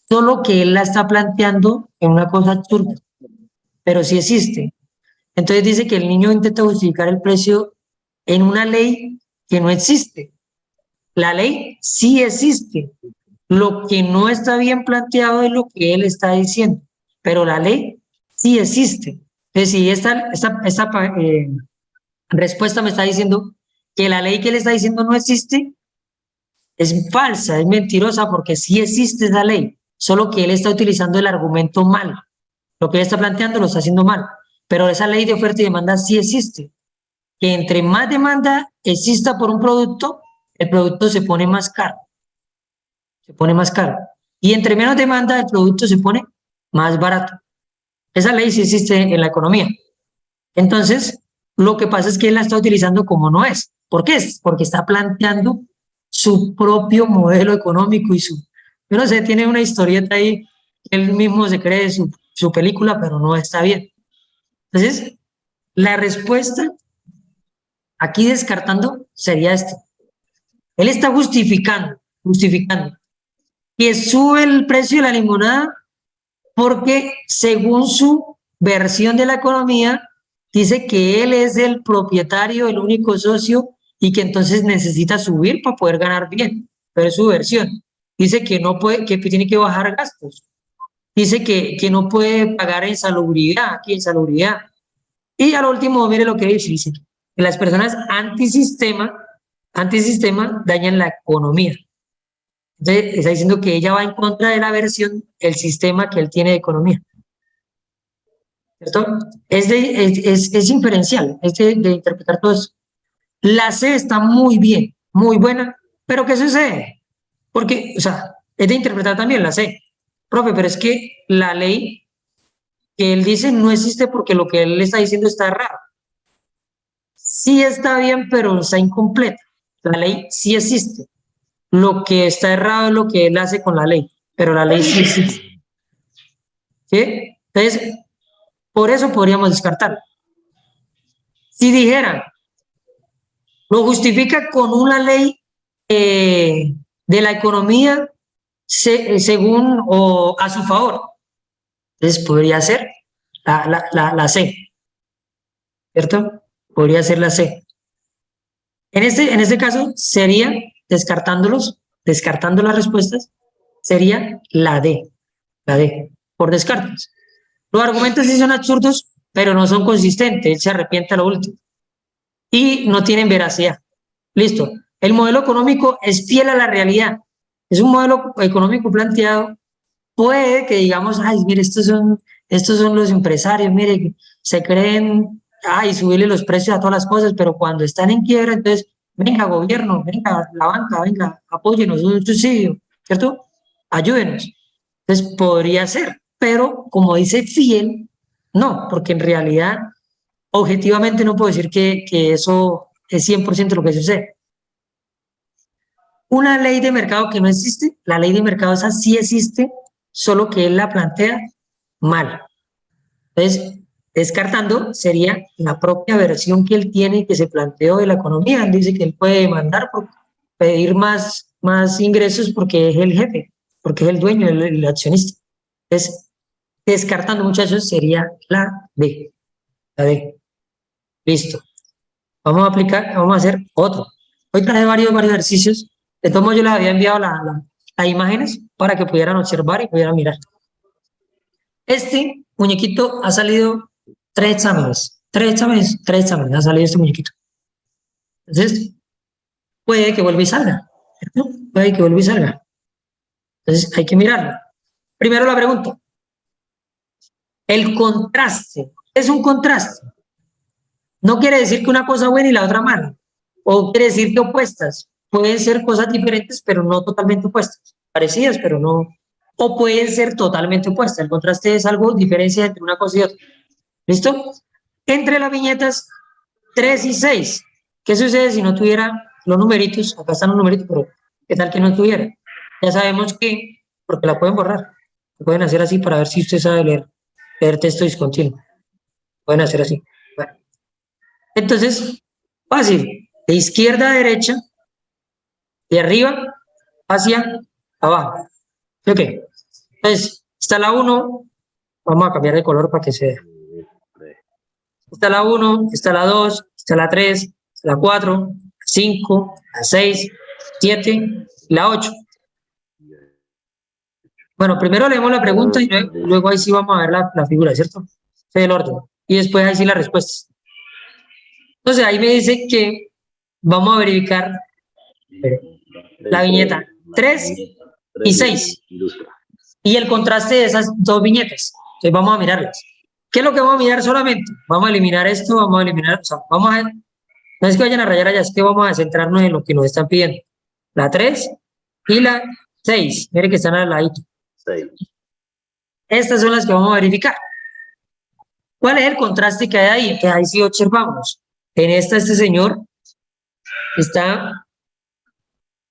Solo que él la está planteando en una cosa absurda, pero sí existe. Entonces dice que el niño intenta justificar el precio en una ley que no existe. La ley sí existe. Lo que no está bien planteado es lo que él está diciendo, pero la ley sí existe. Entonces, si esta respuesta me está diciendo que la ley que él está diciendo no existe, es falsa, es mentirosa, porque sí existe esa ley, solo que él está utilizando el argumento mal. Lo que él está planteando lo está haciendo mal, pero esa ley de oferta y demanda sí existe. Que entre más demanda exista por un producto, el producto se pone más caro. Se pone más caro. Y entre menos demanda, el producto se pone más barato. Esa ley sí existe en la economía. Entonces, lo que pasa es que él la está utilizando como no es. ¿Por qué? Porque está planteando su propio modelo económico y yo no sé, tiene una historieta ahí, él mismo se cree su película, pero no está bien. Entonces, la respuesta, aquí descartando, sería esta. Él está justificando que sube el precio de la limonada porque según su versión de la economía, dice que él es el propietario, el único socio y que entonces necesita subir para poder ganar bien, pero es su versión. Dice que no puede, que tiene que bajar gastos. dice que no puede pagar en salubridad, aquí en salubridad. Y al último, mire lo que dice que las personas antisistema dañan la economía. Entonces, está diciendo que ella va en contra de la versión, el sistema que él tiene de economía. ¿Cierto? Es inferencial, es de interpretar todo eso. La C está muy bien, muy buena, pero ¿qué sucede? Porque, o sea, es de interpretar también la C. Profe, pero es que la ley que él dice no existe porque lo que él está diciendo está errado. Sí está bien, pero está incompleta. La ley sí existe. Lo que está errado es lo que él hace con la ley, pero la ley sí existe. ¿Sí? Entonces, por eso podríamos descartar. Si dijeran, lo justifica con una ley de la economía según o a su favor, entonces podría ser la C, ¿cierto? Podría ser la C. En este caso sería, descartando las respuestas, sería la D, por descartes. Los argumentos sí son absurdos, pero no son consistentes, él se arrepiente a lo último. Y no tienen veracidad. Listo. El modelo económico es fiel a la realidad. Es un modelo económico planteado. Puede que digamos, ay, mire, estos son los empresarios, mire, se creen, ay, subirle los precios a todas las cosas, pero cuando están en quiebra, entonces, venga, gobierno, venga, la banca, venga, apóyenos, un subsidio, ¿cierto? Ayúdenos. Entonces, podría ser, pero como dice fiel, no, porque en realidad, objetivamente no puedo decir que eso es 100% lo que sucede. Una ley de mercado que no existe, la ley de mercado esa sí existe, solo que él la plantea mal. Entonces, descartando, sería la propia versión que él tiene, que se planteó de la economía. Él dice que él puede demandar por pedir más ingresos porque es el jefe, porque es el dueño, el accionista. Entonces, descartando, muchachos, sería la D. La D. Listo. Vamos a aplicar, vamos a hacer otro. Hoy traje varios ejercicios. De todos modos, yo les había enviado las imágenes para que pudieran observar y pudieran mirar. Este muñequito ha salido 3 exámenes. 3 exámenes ha salido este muñequito. Entonces, puede que vuelva y salga. ¿Cierto? Puede que vuelva y salga. Entonces, hay que mirarlo. Primero la pregunta. El contraste. ¿Es un contraste? No quiere decir que una cosa buena y la otra mala. O quiere decir que opuestas. Pueden ser cosas diferentes, pero no totalmente opuestas. Parecidas, pero no. O pueden ser totalmente opuestas. El contraste es algo, diferencia entre una cosa y otra. ¿Listo? Entre las viñetas 3 y 6. ¿Qué sucede si no tuviera los numeritos? Acá están los numeritos, pero ¿qué tal que no tuviera? Ya sabemos que, porque la pueden borrar. Lo pueden hacer así para ver si usted sabe leer texto discontinuo. Pueden hacer así. Bueno. Entonces, fácil. De izquierda a derecha, de arriba hacia abajo. ¿Ok? Entonces, está la 1. Vamos a cambiar de color para que se vea. Está la 1, está la 2, está la 3, la 4, la 5, la 6, 7, la 8. Bueno, primero leemos la pregunta y luego ahí sí vamos a ver la figura, ¿cierto? Ese es el orden. Y después ahí sí las respuestas. Entonces ahí me dice que vamos a verificar la viñeta 3 y 6 y el contraste de esas dos viñetas. Entonces vamos a mirarlas. ¿Qué es lo que vamos a mirar solamente? Vamos a eliminar esto, vamos a eliminar, o sea, vamos a, no es que vayan a rayar allá, es que vamos a centrarnos en lo que nos están pidiendo. La 3 y la 6, miren que están al ladito. Estas son las que vamos a verificar. ¿Cuál es el contraste que hay ahí? Que ahí sí observamos. En esta, este señor está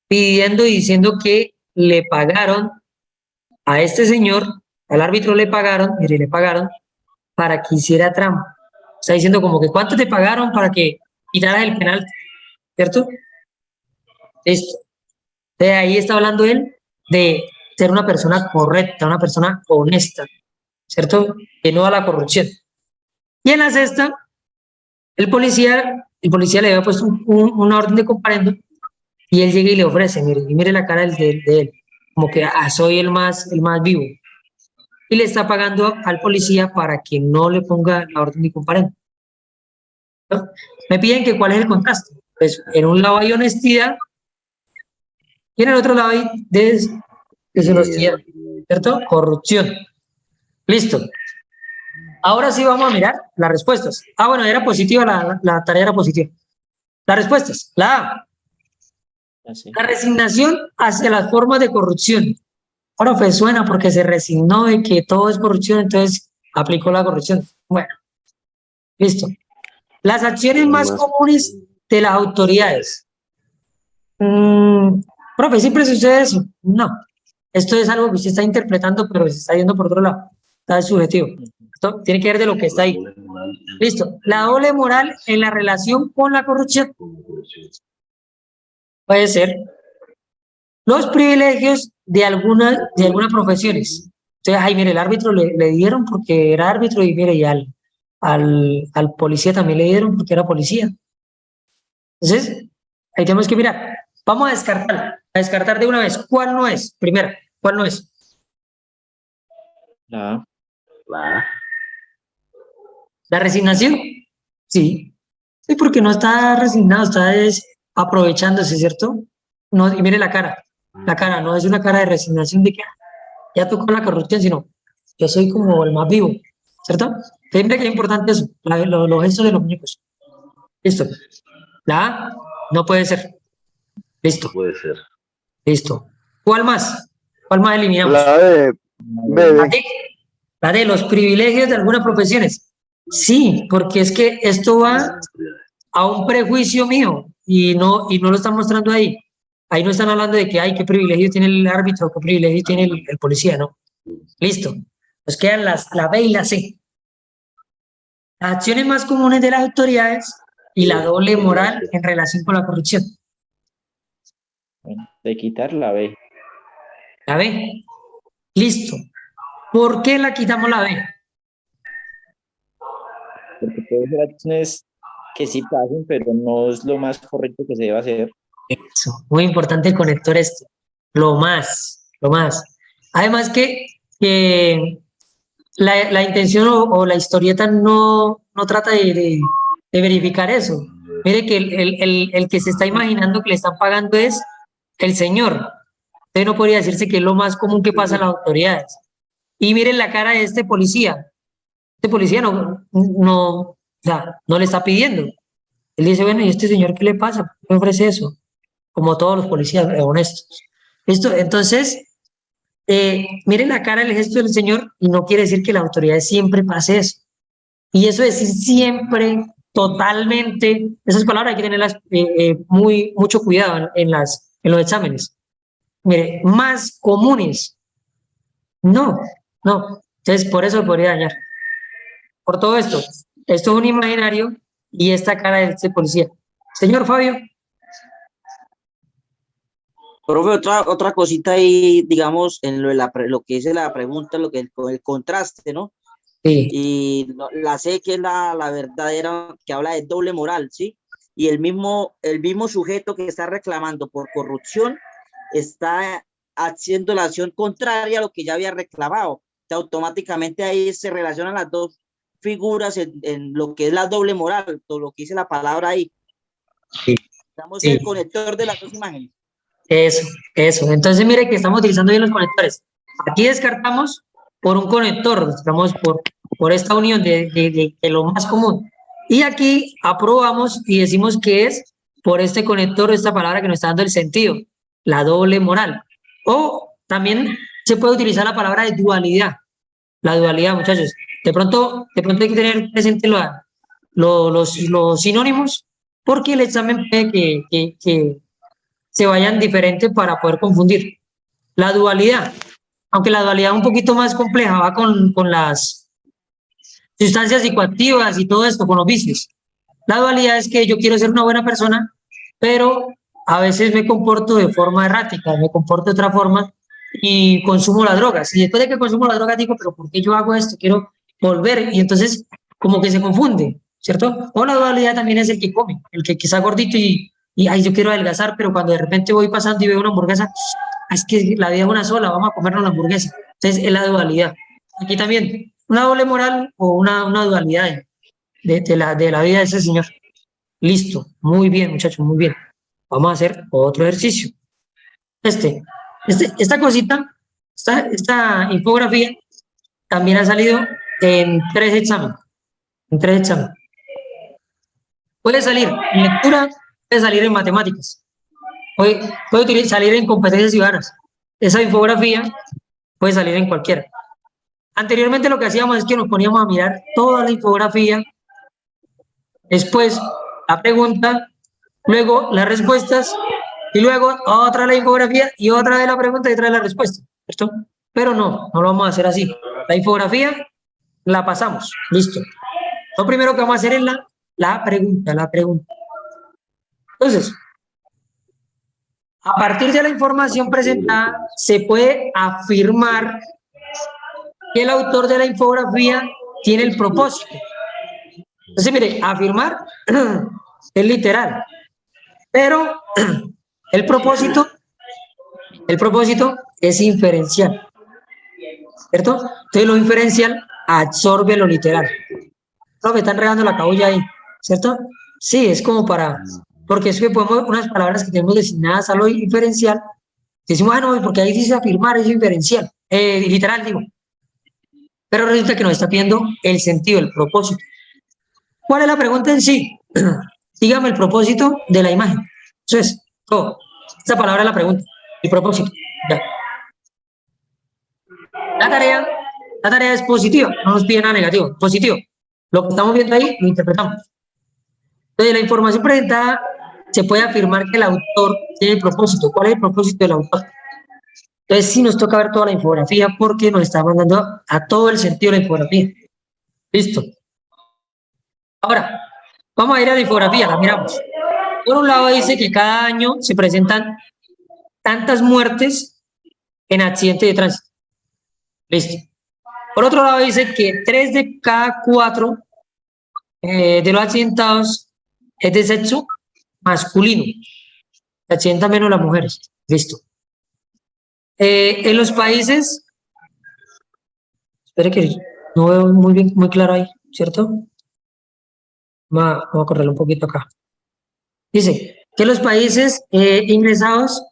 pidiendo y diciendo que le pagaron a este señor, al árbitro le pagaron, mire, le pagaron para que hiciera trampa. Está diciendo como que ¿cuánto te pagaron para que quitaras el penal? ¿Cierto? Esto. De ahí está hablando él de ser una persona correcta, una persona honesta, ¿cierto? Que no a la corrupción. Y en la sexta, el policía le había puesto una orden de comparendo y él llega y le ofrece, mire, y mire la cara de él, como que soy el más vivo. y le está pagando al policía para que no le ponga la orden de comparendo, ¿no? Me piden que cuál es el contraste. Pues en un lado hay honestidad y en el otro lado hay deshonestidad, ¿cierto? Corrupción. Listo. Ahora sí vamos a mirar las respuestas. Bueno, era positiva, la tarea era positiva. Las respuestas. La A, la resignación hacia las formas de corrupción. Ahora pues suena porque se resignó de que todo es corrupción, entonces aplicó la corrupción. Bueno, listo. Las acciones más comunes de las autoridades. Profe, ¿siempre sucede eso? No. Esto es algo que usted está interpretando, pero se está yendo por otro lado. Está subjetivo. Esto tiene que ver de lo que está ahí. Listo. La doble moral en la relación con la corrupción. Puede ser los privilegios de algunas profesiones. Entonces, ay, mire, el árbitro le dieron porque era árbitro y mire, y al policía también le dieron porque era policía. Entonces, ahí tenemos que mirar. Vamos a descartar de una vez. ¿Cuál no es? Primero, ¿cuál no es? La ¿La resignación? Sí. Sí, porque no está resignado, está aprovechándose, ¿cierto? No, y mire la cara. La cara no es una cara de resignación de que ya tocó la corrupción, sino yo soy como el más vivo, ¿cierto? Siempre que es importante eso, los gestos de los muñecos. Listo. La A no puede ser. Listo. Puede ser. Listo. ¿Cuál más? ¿Cuál más eliminamos? La de La D. La de los privilegios de algunas profesiones. Sí, porque es que esto va a un prejuicio mío y no lo están mostrando ahí. Ahí no están hablando de que, ay, qué privilegio tiene el árbitro, qué privilegio tiene el policía, ¿no? Listo. Nos quedan la B y la C. Las acciones más comunes de las autoridades y la doble moral en relación con la corrupción. de quitar la B. La B. Listo. ¿Por qué la quitamos la B? Porque puede ser acciones que sí pasen, pero no es lo más correcto que se debe hacer. Eso, muy importante el conector este. Lo más. Además que la intención o la historieta no trata de verificar eso. Mire que el que se está imaginando que le están pagando es el señor. Entonces no podría decirse que es lo más común que pasa en las autoridades. Y miren la cara de este policía. Este policía o sea, no le está pidiendo. Él dice, bueno, ¿y este señor qué le pasa? ¿Por qué me ofrece eso? Como todos los policías honestos. ¿Listo? Entonces, miren la cara del gesto del señor y no quiere decir que la autoridad siempre pase eso. Y eso es decir siempre, totalmente, esas palabras hay que tenerlas mucho cuidado en los exámenes. Mire, más comunes. No. Entonces, por eso podría dañar. Por todo esto. Esto es un imaginario y esta cara de este policía. Señor Fabio. Profe, otra cosita ahí, digamos, en lo que dice la pregunta, con el contraste, ¿no? Sí. Y la C, que es la verdadera, que habla de doble moral, ¿sí? Y el mismo sujeto que está reclamando por corrupción está haciendo la acción contraria a lo que ya había reclamado. O sea, automáticamente ahí se relacionan las dos figuras en lo que es la doble moral, todo lo que dice la palabra ahí. Sí. Estamos en el conector de las dos imágenes. Eso. Entonces, mire que estamos utilizando bien los conectores. Aquí descartamos por un conector, digamos, por esta unión de lo más común. Y aquí aprobamos y decimos que es por este conector, esta palabra que nos está dando el sentido, la doble moral. O también se puede utilizar la palabra de dualidad. La dualidad, muchachos. De pronto hay que tener presente los sinónimos, porque el examen puede que se vayan diferentes para poder confundir. La dualidad, aunque la dualidad es un poquito más compleja, va con las sustancias psicoactivas y todo esto, con los vicios. La dualidad es que yo quiero ser una buena persona, pero a veces me comporto de forma errática, me comporto de otra forma y consumo las drogas. Y después de que consumo las drogas digo, pero ¿por qué yo hago esto? Quiero volver. Y entonces como que se confunde, ¿cierto? O la dualidad también es el que come, el que está gordito y ay, yo quiero adelgazar, pero cuando de repente voy pasando y veo una hamburguesa, es que la vida es una sola, vamos a comernos la hamburguesa. Entonces es la dualidad. Aquí también, una doble moral o una dualidad de la vida de ese señor. Listo, muy bien, muchachos, muy bien. Vamos a hacer otro ejercicio. Esta cosita, esta infografía, también ha salido en 3 exámenes. En 3 exámenes. Puede salir en lectura, puede salir en matemáticas, puede salir en competencias ciudadanas. Esa infografía puede salir en cualquiera. Anteriormente lo que hacíamos es que nos poníamos a mirar toda la infografía, después la pregunta, luego las respuestas, y luego otra la infografía y otra de la pregunta y otra de la respuesta, ¿cierto? Pero no lo vamos a hacer así. La infografía la pasamos, listo. Lo primero que vamos a hacer es la pregunta. Entonces, a partir de la información presentada, se puede afirmar que el autor de la infografía tiene el propósito. Entonces, mire, afirmar es literal, pero el propósito es inferencial, ¿cierto? Entonces, lo inferencial absorbe lo literal. No, me están regando la cabulla ahí, ¿cierto? Sí, es como porque es que podemos, unas palabras que tenemos designadas a lo inferencial, decimos, ah, no, porque ahí dice afirmar, es inferencial, literal, digo. Pero resulta que nos está pidiendo el sentido, el propósito. ¿Cuál es la pregunta en sí? Dígame el propósito de la imagen. Eso es todo. Esta palabra es la pregunta, el propósito. Ya. La tarea es positiva, no nos pide nada negativo, positivo. Lo que estamos viendo ahí lo interpretamos. Entonces, la información presentada se puede afirmar que el autor tiene el propósito. ¿Cuál es el propósito del autor? Entonces, sí nos toca ver toda la infografía porque nos está mandando a todo el sentido de la infografía. Listo. Ahora, vamos a ir a la infografía, la miramos. Por un lado dice que cada año se presentan tantas muertes en accidentes de tránsito. Listo. Por otro lado dice que 3 de cada 4 de los accidentados es de sexo masculino. Se accidentan menos las mujeres. Listo. En los países, espere que no veo muy bien, muy claro ahí, ¿cierto? Vamos a correrlo un poquito acá. Dice que los países ingresados,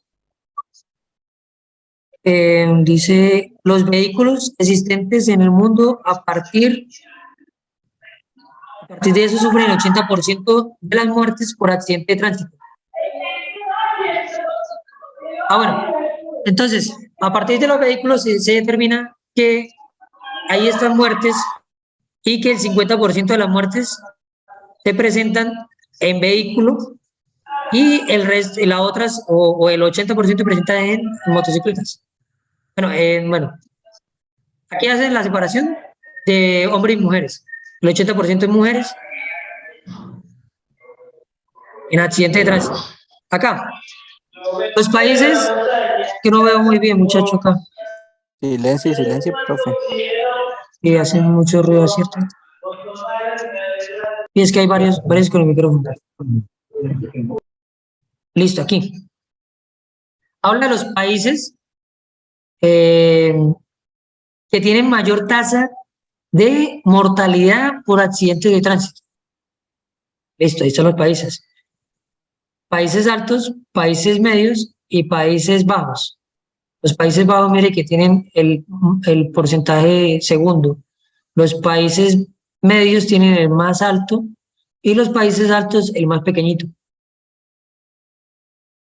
dice, los vehículos existentes en el mundo a partir de eso sufren el 80% de las muertes por accidente de tránsito. Bueno, entonces, a partir de los vehículos se determina que hay estas muertes y que el 50% de las muertes se presentan en vehículo y el resto, las otras, o el 80% se presenta en motocicletas. Bueno, aquí hacen la separación de hombres y mujeres. El 80% es mujeres en accidente de tránsito. Acá, los países, que no veo muy bien, muchacho, acá. Silencio, profe. Y hacen mucho ruido, ¿cierto? Y es que hay varios con el micrófono. Listo, aquí. Habla de los países que tienen mayor tasa de mortalidad por accidentes de tránsito. Listo, ahí están los países. Países altos, países medios y países bajos. Los países bajos, mire que tienen el porcentaje segundo. Los países medios tienen el más alto y los países altos el más pequeñito.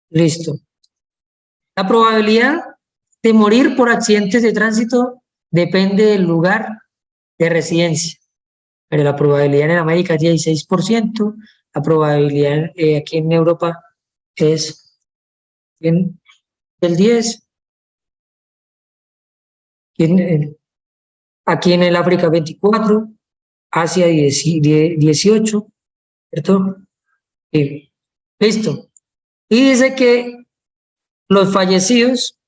Listo. La probabilidad de morir por accidentes de tránsito depende del lugar de residencia. Pero la probabilidad en América es 16%, la probabilidad aquí en Europa es del 10%, aquí en el África 24%, Asia 18%, ¿cierto? Sí. Listo. Y dice que los fallecidos,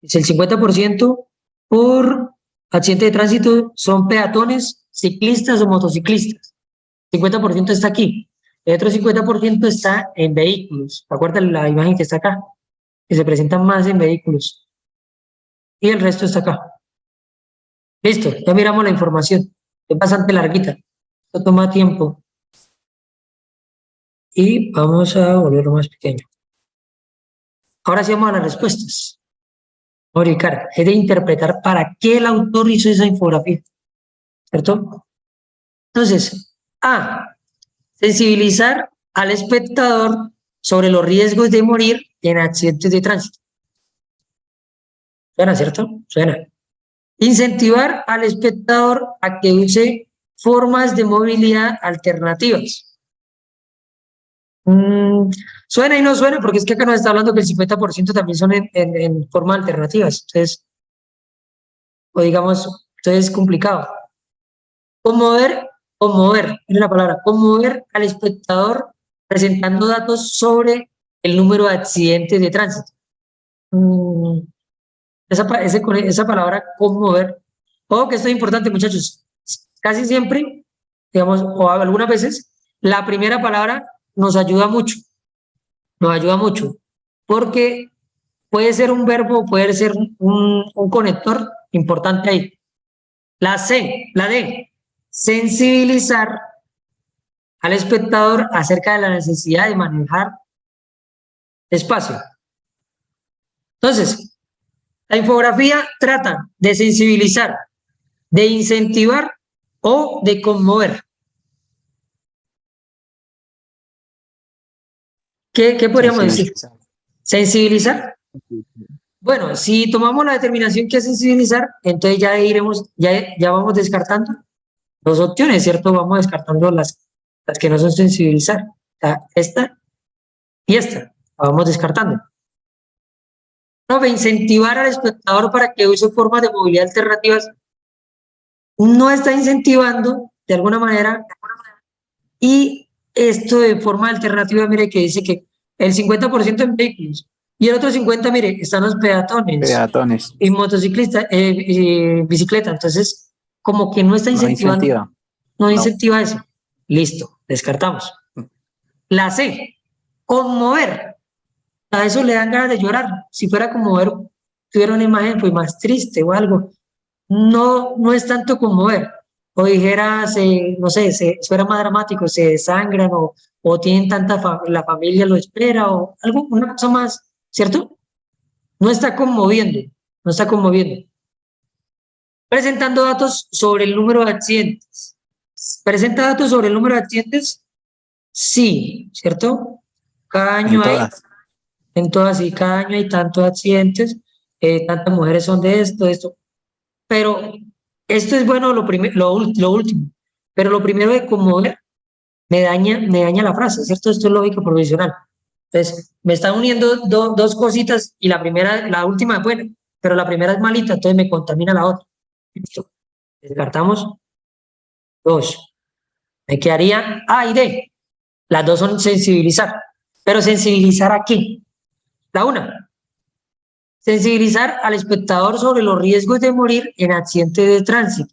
es el 50% por accidente de tránsito son peatones, ciclistas o motociclistas. 50% está aquí. El otro 50% está en vehículos. ¿Te acuerdas la imagen que está acá? Que se presentan más en vehículos. y el resto está acá. Listo, ya miramos la información. Es bastante larguita. Esto toma tiempo. Y vamos a volverlo más pequeño. Ahora sí vamos a las respuestas. Vamos a ubicar, es de interpretar para qué el autor hizo esa infografía. ¿Cierto? Entonces, A, sensibilizar al espectador sobre los riesgos de morir en accidentes de tránsito. Suena, ¿cierto? Suena. Incentivar al espectador a que use formas de movilidad alternativas. Suena y no suena, porque es que acá nos está hablando que el 50% también son en formas alternativas. Entonces, o digamos, entonces es complicado. Conmover, es la palabra, conmover al espectador presentando datos sobre el número de accidentes de tránsito. Esa palabra conmover, ojo que esto es importante, muchachos, casi siempre, digamos, o algunas veces, la primera palabra nos ayuda mucho, porque puede ser un verbo, puede ser un conector importante ahí. La D, sensibilizar al espectador acerca de la necesidad de manejar despacio. Entonces, la infografía trata de sensibilizar, de incentivar o de conmover. ¿Qué podríamos decir? ¿Sensibilizar? Bueno, si tomamos la determinación que es sensibilizar, entonces ya vamos descartando dos opciones, ¿cierto? Vamos descartando las que no son sensibilizar. Esta y esta, la vamos descartando. No, incentivar al espectador para que use formas de movilidad alternativas no está incentivando de alguna manera, y esto de forma alternativa, mire que dice que el 50% en vehículos y el otro 50%, mire, están los peatones y motociclistas, bicicleta. Entonces, como que no está incentivando, no incentiva eso. Listo, descartamos. La C, conmover. A eso le dan ganas de llorar. Si fuera conmover, tuviera una imagen pues más triste o algo. No es tanto conmover. O dijera, no sé, fuera más dramático, se desangran o tienen la familia lo espera o algo, una cosa más, ¿cierto? No está conmoviendo. Presentando datos sobre el número de accidentes. ¿Presenta datos sobre el número de accidentes? Sí, ¿cierto? Cada año en todas, sí, cada año hay tantos accidentes, tantas mujeres son de esto. Pero esto es bueno, lo último. Pero lo primero de conmover me daña la frase, ¿cierto? Esto es lógica profesional. Entonces, me están uniendo dos cositas y la última es buena, pero la primera es malita, entonces me contamina la otra. Listo. Descartamos 2. Me quedaría A y D. Las dos son sensibilizar. ¿Pero sensibilizar a qué? La una, sensibilizar al espectador sobre los riesgos de morir en accidente de tránsito.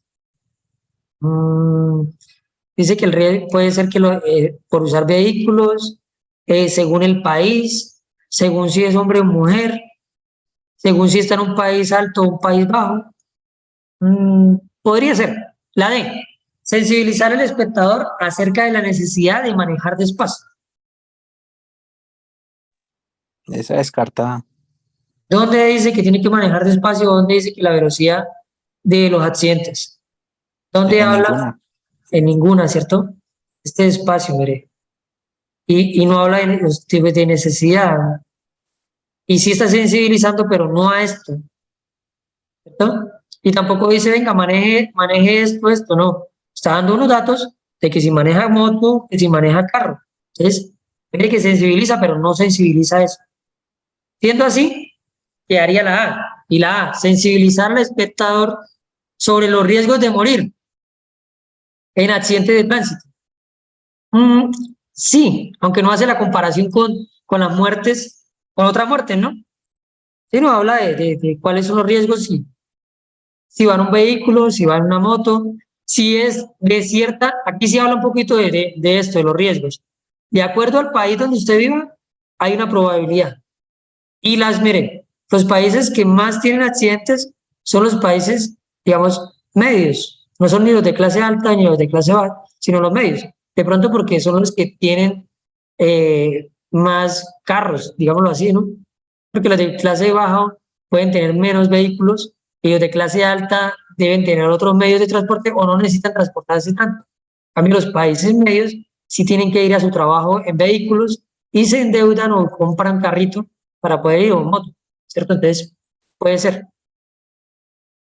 Dice que el riesgo puede ser que por usar vehículos, según el país, según si es hombre o mujer, según si está en un país alto o un país bajo. Podría ser. La D, sensibilizar al espectador acerca de la necesidad de manejar despacio. Esa descartada. ¿Dónde dice que tiene que manejar despacio? ¿Dónde dice que la velocidad de los accidentes? ¿Dónde habla? Ninguna. En ninguna, ¿cierto? Este despacio, mire. Y no habla de los tipos de necesidad. Y sí está sensibilizando, pero no a esto. ¿Cierto? Y tampoco dice, venga, maneje esto, no. Está dando unos datos de que si maneja moto, que si maneja carro. Entonces, mire que sensibiliza, pero no sensibiliza eso. Siendo así, quedaría la A. Y la A, sensibilizar al espectador sobre los riesgos de morir en accidente de tránsito. Sí, aunque no hace la comparación con las muertes, con otras muertes, ¿no? Sí, no habla de cuáles son los riesgos, si va en un vehículo, si va en una moto, si es desierta. Aquí sí habla un poquito de esto, de los riesgos. De acuerdo al país donde usted viva, hay una probabilidad. Y mire, los países que más tienen accidentes son los países, digamos, medios. No son ni los de clase alta ni los de clase baja, sino los medios. De pronto porque son los que tienen más carros, digámoslo así, ¿no? Porque los de clase baja pueden tener menos vehículos y los de clase alta deben tener otros medios de transporte o no necesitan transportarse tanto. A mí los países medios sí tienen que ir a su trabajo en vehículos y se endeudan o compran carrito para poder ir o moto, ¿cierto? Entonces, puede ser.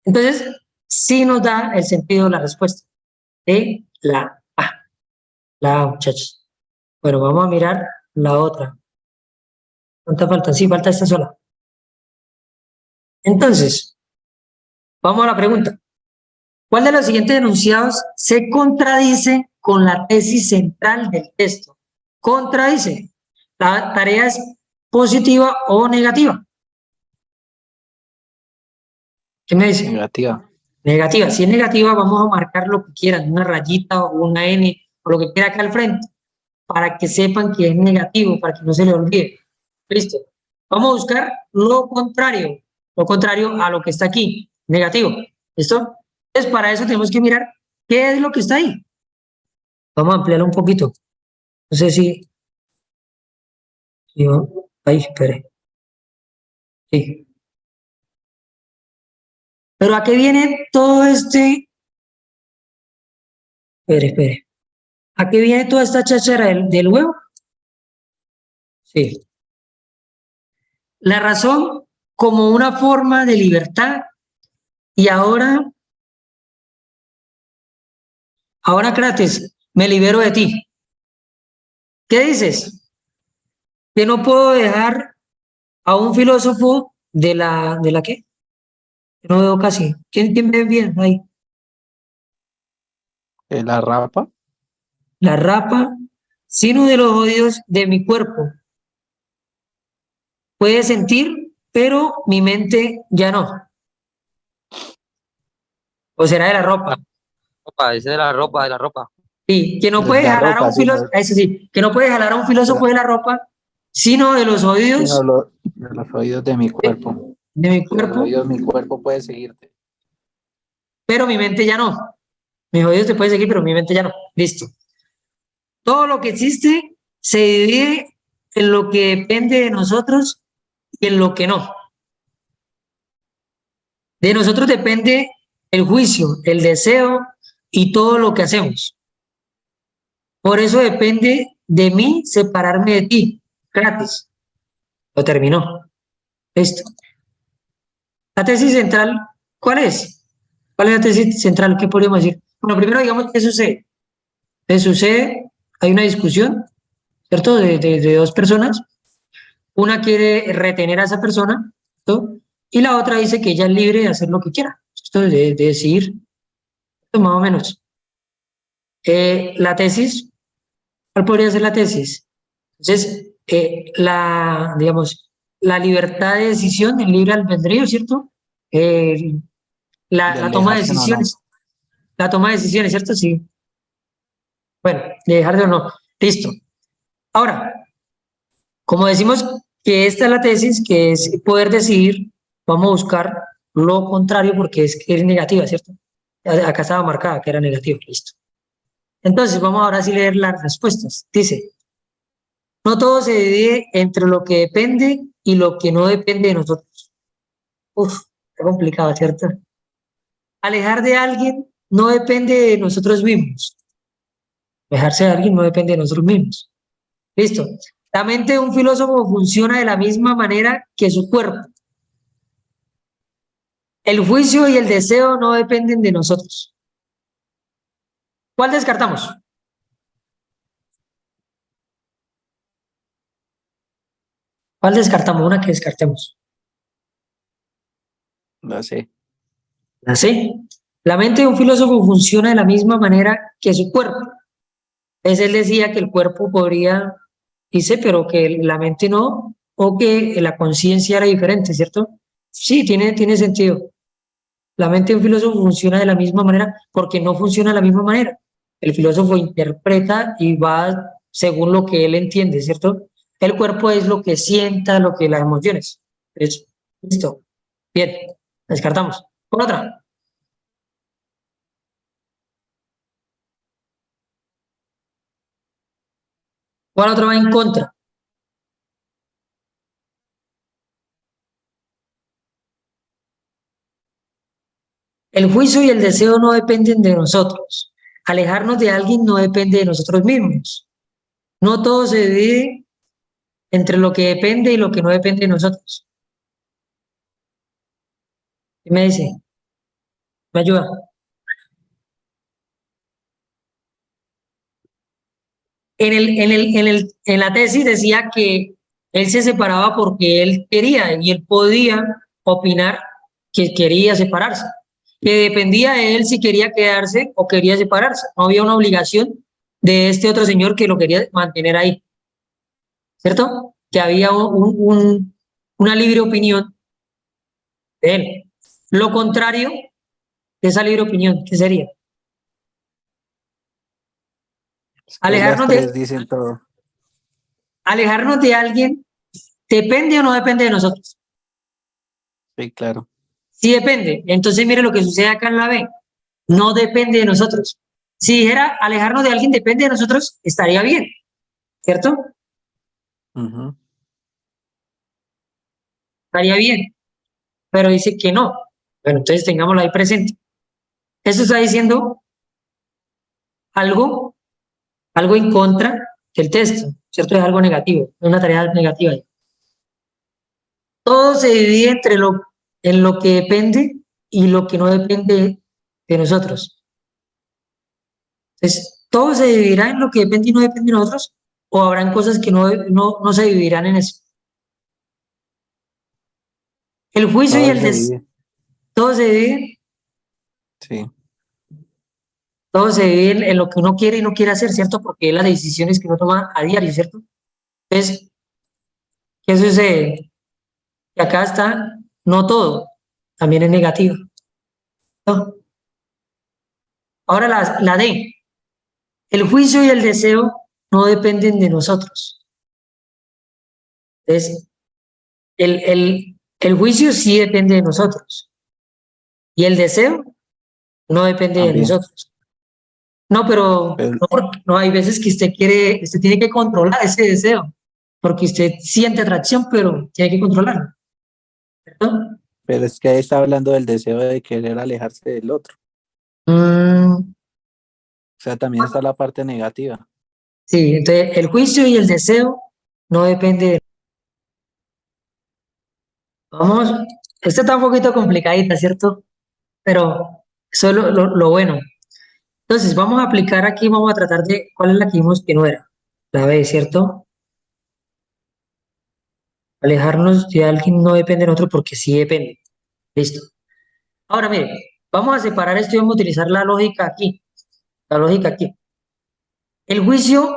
Entonces, sí nos da el sentido la respuesta de la A. La A, muchachos. Bueno, vamos a mirar la otra. ¿Cuánta falta? Sí, falta esta sola. Entonces, vamos a la pregunta. ¿Cuál de los siguientes enunciados se contradice con la tesis central del texto? Contradice. La tarea es positiva o negativa. ¿Qué me dice? Negativa. Negativa. Si es negativa, vamos a marcar lo que quieran, una rayita o una N o lo que quiera acá al frente, para que sepan que es negativo, para que no se le olvide. Listo. Vamos a buscar lo contrario a lo que está aquí, negativo. ¿Listo? Entonces, para eso tenemos que mirar qué es lo que está ahí. Vamos a ampliarlo un poquito. No sé si... Ahí, espere. Sí. Pero ¿a qué viene todo este? Espere. ¿A qué viene toda esta cháchara del huevo? Sí. La razón como una forma de libertad y ahora, Crates, me libero de ti. ¿Qué dices? Que no puedo dejar a un filósofo ¿de la qué? No veo casi. ¿Quién ve bien ahí? La rapa. La rapa, sino de los oídos de mi cuerpo. Puede sentir, pero mi mente ya no. ¿O será de la ropa? Ese de la ropa, de la ropa. Sí, que no De puede la jalar a ropa, un filósofo, eso sí, que no puede jalar a un filósofo de la ropa, sino de los oídos de los oídos de mi cuerpo. de mi De los cuerpo, oídos mi cuerpo puede seguirte. pero mi mente ya no. Mis oídos te pueden seguir, pero mi mente ya no. Listo. Todo lo que existe se divide en lo que depende de nosotros y en lo que no. De nosotros depende el juicio, el deseo y todo lo que hacemos. Por eso depende de mí separarme de ti. Gratis. Lo terminó. Listo. La tesis central, ¿cuál es? ¿Cuál es la tesis central? ¿Qué podríamos decir? Bueno, primero digamos qué sucede. ¿Qué sucede? Hay una discusión, ¿cierto? De dos personas. Una quiere retener a esa persona, ¿cierto? Y la otra dice que ella es libre de hacer lo que quiera, ¿cierto? De decidir, ¿cierto? Más o menos. La tesis, ¿cuál podría ser la tesis? Entonces, digamos, la libertad de decisión, el libre albedrío, ¿cierto? La toma de Dejarse o no. decisiones. La toma de decisiones, ¿cierto? Sí. Bueno, de dejar de o no. Listo. Ahora, como decimos que esta es la tesis, que es poder decidir, vamos a buscar lo contrario porque es que es negativa, ¿cierto? Acá estaba marcada que era negativa, listo. Entonces, vamos ahora sí a leer las respuestas. Dice, no todo se divide entre lo que depende y lo que no depende de nosotros. Uf, está complicado, ¿cierto? Alejar de alguien no depende de nosotros mismos. Alejarse de alguien no depende de nosotros mismos. Listo. La mente de un filósofo funciona de la misma manera que su cuerpo. El juicio y el deseo no dependen de nosotros. ¿Cuál descartamos? ¿Cuál descartamos? Una que descartemos. No sé. La C. La mente de un filósofo funciona de la misma manera que su cuerpo. Él decía que el cuerpo podría, dice, pero que la mente no, o que la conciencia era diferente, ¿cierto? Sí, tiene sentido. La mente de un filósofo funciona de la misma manera porque no funciona de la misma manera. El filósofo interpreta y va según lo que él entiende, ¿cierto? El cuerpo es lo que sienta, lo que las emociones. Listo. Bien, descartamos. Por otra. ¿Cuál otra va en contra? El juicio y el deseo no dependen de nosotros. Alejarnos de alguien no depende de nosotros mismos. No todo se divide entre lo que depende y lo que no depende de nosotros. ¿Qué me dice? ¿Me ayuda? En la tesis decía que él se separaba porque él quería y él podía opinar que quería separarse, que dependía de él si quería quedarse o quería separarse. No había una obligación de este otro señor que lo quería mantener ahí, ¿cierto? Que había una libre opinión de él. Lo contrario de esa libre opinión, ¿qué sería? Pues las Alejarnos tres de, dicen todo. alejarnos de alguien, ¿depende o no depende de nosotros? Sí, claro. Sí depende. Entonces, mire lo que sucede acá en la B. No depende de nosotros. Si dijera alejarnos de alguien depende de nosotros, estaría bien, ¿cierto? Ujú. Estaría bien. Pero dice que no. Bueno, entonces tengámoslo ahí presente. Esto está diciendo algo, algo en contra del texto, ¿cierto? Es algo negativo, es una tarea negativa. Todo se divide en lo que depende y lo que no depende de nosotros. Entonces, todo se dividirá en lo que depende y no depende de nosotros, o habrán cosas que no se dividirán en eso. El juicio y Todo el se divide. todo se divide, Sí. todo se divide en lo que uno quiere y no quiere hacer, ¿cierto? Porque es las decisiones que uno toma a diario, ¿cierto? Entonces, ¿qué sucede? Que acá está, no todo, también es negativo, ¿no? Ahora la D, el juicio y el deseo no dependen de nosotros. Entonces, el juicio sí depende de nosotros y el deseo no depende de También. nosotros. No, pero Pero, no, no hay veces que usted tiene que controlar ese deseo, porque usted siente atracción, pero tiene que controlarlo, ¿cierto? pero es que ahí está hablando del deseo de querer alejarse del otro. Mm, O sea, también está la parte negativa. sí, entonces el juicio y el deseo no depende de... Vamos, esta está un poquito complicadita, ¿cierto? Pero eso es lo bueno. Entonces, vamos a aplicar aquí, vamos a tratar de, ¿cuál es la que vimos que no era? La B, ¿cierto? Alejarnos de alguien no depende de nosotros porque sí depende. Listo. Ahora, mire, vamos a separar esto y vamos a utilizar la lógica aquí. La lógica aquí. ¿El juicio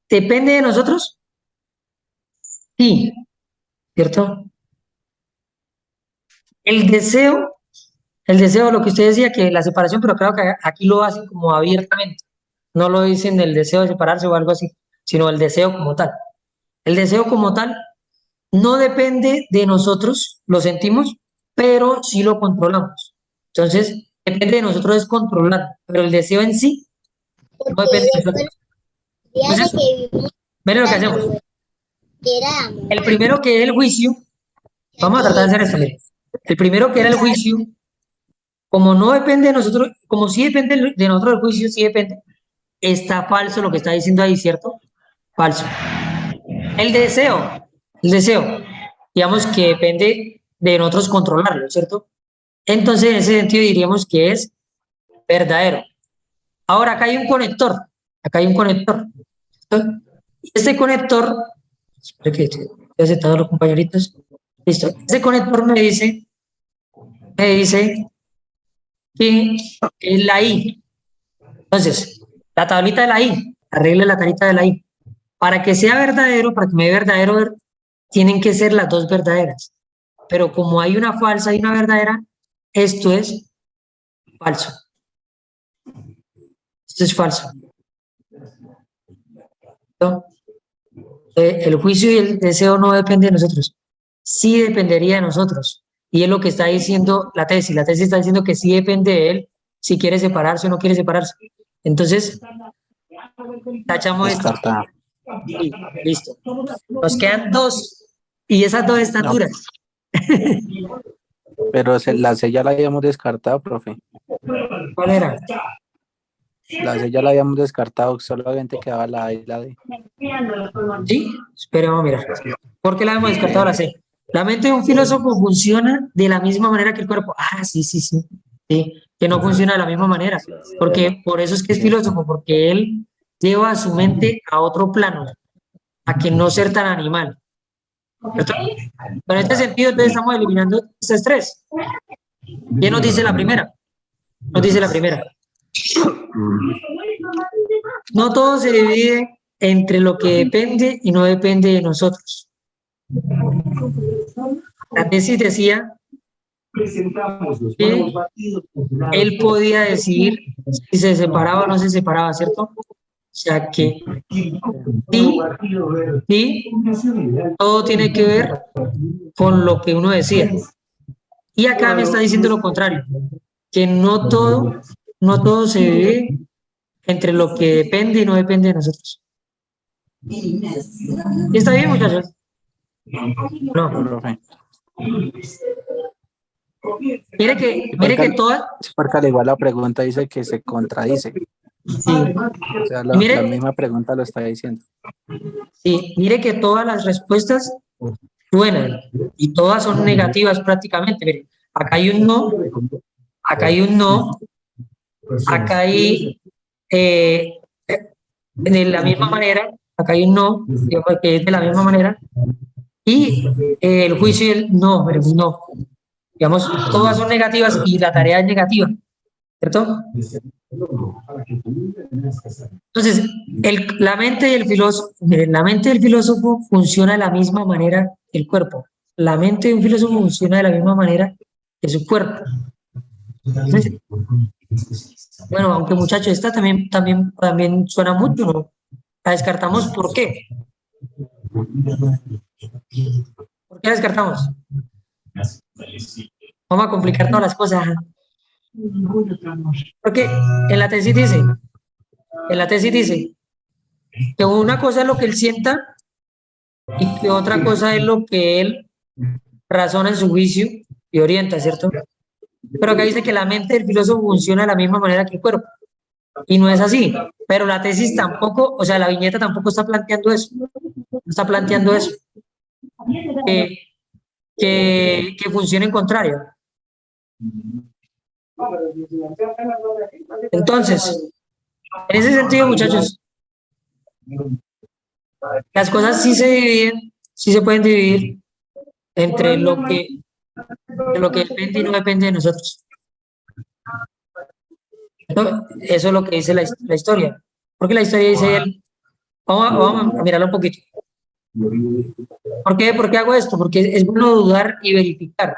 depende de nosotros? Sí, ¿cierto? El deseo, lo que usted decía, que la separación, pero creo que aquí lo hacen como abiertamente. No lo dicen el deseo de separarse o algo así, sino el deseo como tal. El deseo como tal no depende de nosotros, lo sentimos, pero sí lo controlamos. Entonces, depende de nosotros es controlar, pero el deseo en sí no depende de nosotros. Entonces, miren lo que hacemos. El primero que es el juicio, vamos a tratar de hacer esto, miren. El primero que era el juicio, como no depende de nosotros, como sí depende de nosotros el juicio, sí depende, está falso lo que está diciendo ahí, ¿cierto? Falso. El deseo, digamos que depende de nosotros controlarlo, ¿cierto? Entonces, en ese sentido diríamos que es verdadero. Ahora, acá hay un conector. ¿Listo? Y este conector, espera que estoy aceptando a los compañeritos. Listo. Ese conector me dice que es la I. Entonces, la tablita de la I, arregle la tablita de la I. Para que sea verdadero, para que me dé verdadero, tienen que ser las dos verdaderas. Pero como hay una falsa y una verdadera, esto es falso. Esto es falso. ¿No? El juicio y el deseo no dependen de nosotros. Sí dependería de nosotros. Y es lo que está diciendo la tesis. La tesis está diciendo que sí depende de él si quiere separarse o no quiere separarse. Entonces, tachamos esto. Descartada. Sí, listo. Nos quedan dos. Y esas dos están No. duras. Pero la C ya la habíamos descartado, profe. ¿Cuál era? La C ya la habíamos descartado, solamente quedaba la A y la D. Sí, espera, vamos a mirar. ¿Por qué la hemos descartado la C? La mente de un filósofo funciona de la misma manera que el cuerpo. Ah, sí, sí, sí. Sí, que no funciona de la misma manera. Porque por eso es que es filósofo, porque él lleva a su mente a otro plano, a que no ser tan animal. ¿Cierto? Pero en este sentido, entonces estamos eliminando ese estrés. ¿Quién nos dice la primera? Nos dice la primera. No todo se divide entre lo que depende y no depende de nosotros. La tesis decía que él podía decidir si se separaba o no se separaba, ¿cierto? O sea que sí, todo tiene que ver con lo que uno decía. Y acá me está diciendo lo contrario, que no todo se vive entre lo que depende y no depende de nosotros. ¿Está bien, muchachos? No. Profe. Mire que todas... Porque al igual la pregunta dice que se contradice. Sí. O sea, la misma pregunta lo está diciendo. Sí, mire que todas las respuestas suenan y todas son negativas prácticamente. Mire, acá hay un no, acá hay un no, acá hay de la misma manera, acá hay un no, digamos que es de la misma manera, y el juicio y el no, pero no. Digamos, todas son negativas y la tarea es negativa, ¿cierto? Entonces, la mente del filósofo, miren, la mente del filósofo funciona de la misma manera que el cuerpo. La mente de un filósofo funciona de la misma manera que su cuerpo. Entonces, bueno, aunque muchachos, esta también suena mucho, ¿no? La descartamos, ¿por qué? ¿Por qué la descartamos? Vamos a complicar todas las cosas. Porque en la tesis dice que una cosa es lo que él sienta y que otra cosa es lo que él razona en su juicio y orienta, ¿cierto? Pero acá dice que la mente del filósofo funciona de la misma manera que el cuerpo. Y no es así. Pero la tesis tampoco, o sea, la viñeta tampoco está planteando eso. No está planteando eso. Que funcione en contrario. Entonces, en ese sentido, muchachos, las cosas sí se dividen, sí se pueden dividir entre lo que depende y no depende de nosotros. ¿No? Eso es lo que dice la historia. Porque la historia dice él, vamos a mirarlo un poquito. ¿Por qué hago esto? Porque es bueno dudar y verificar.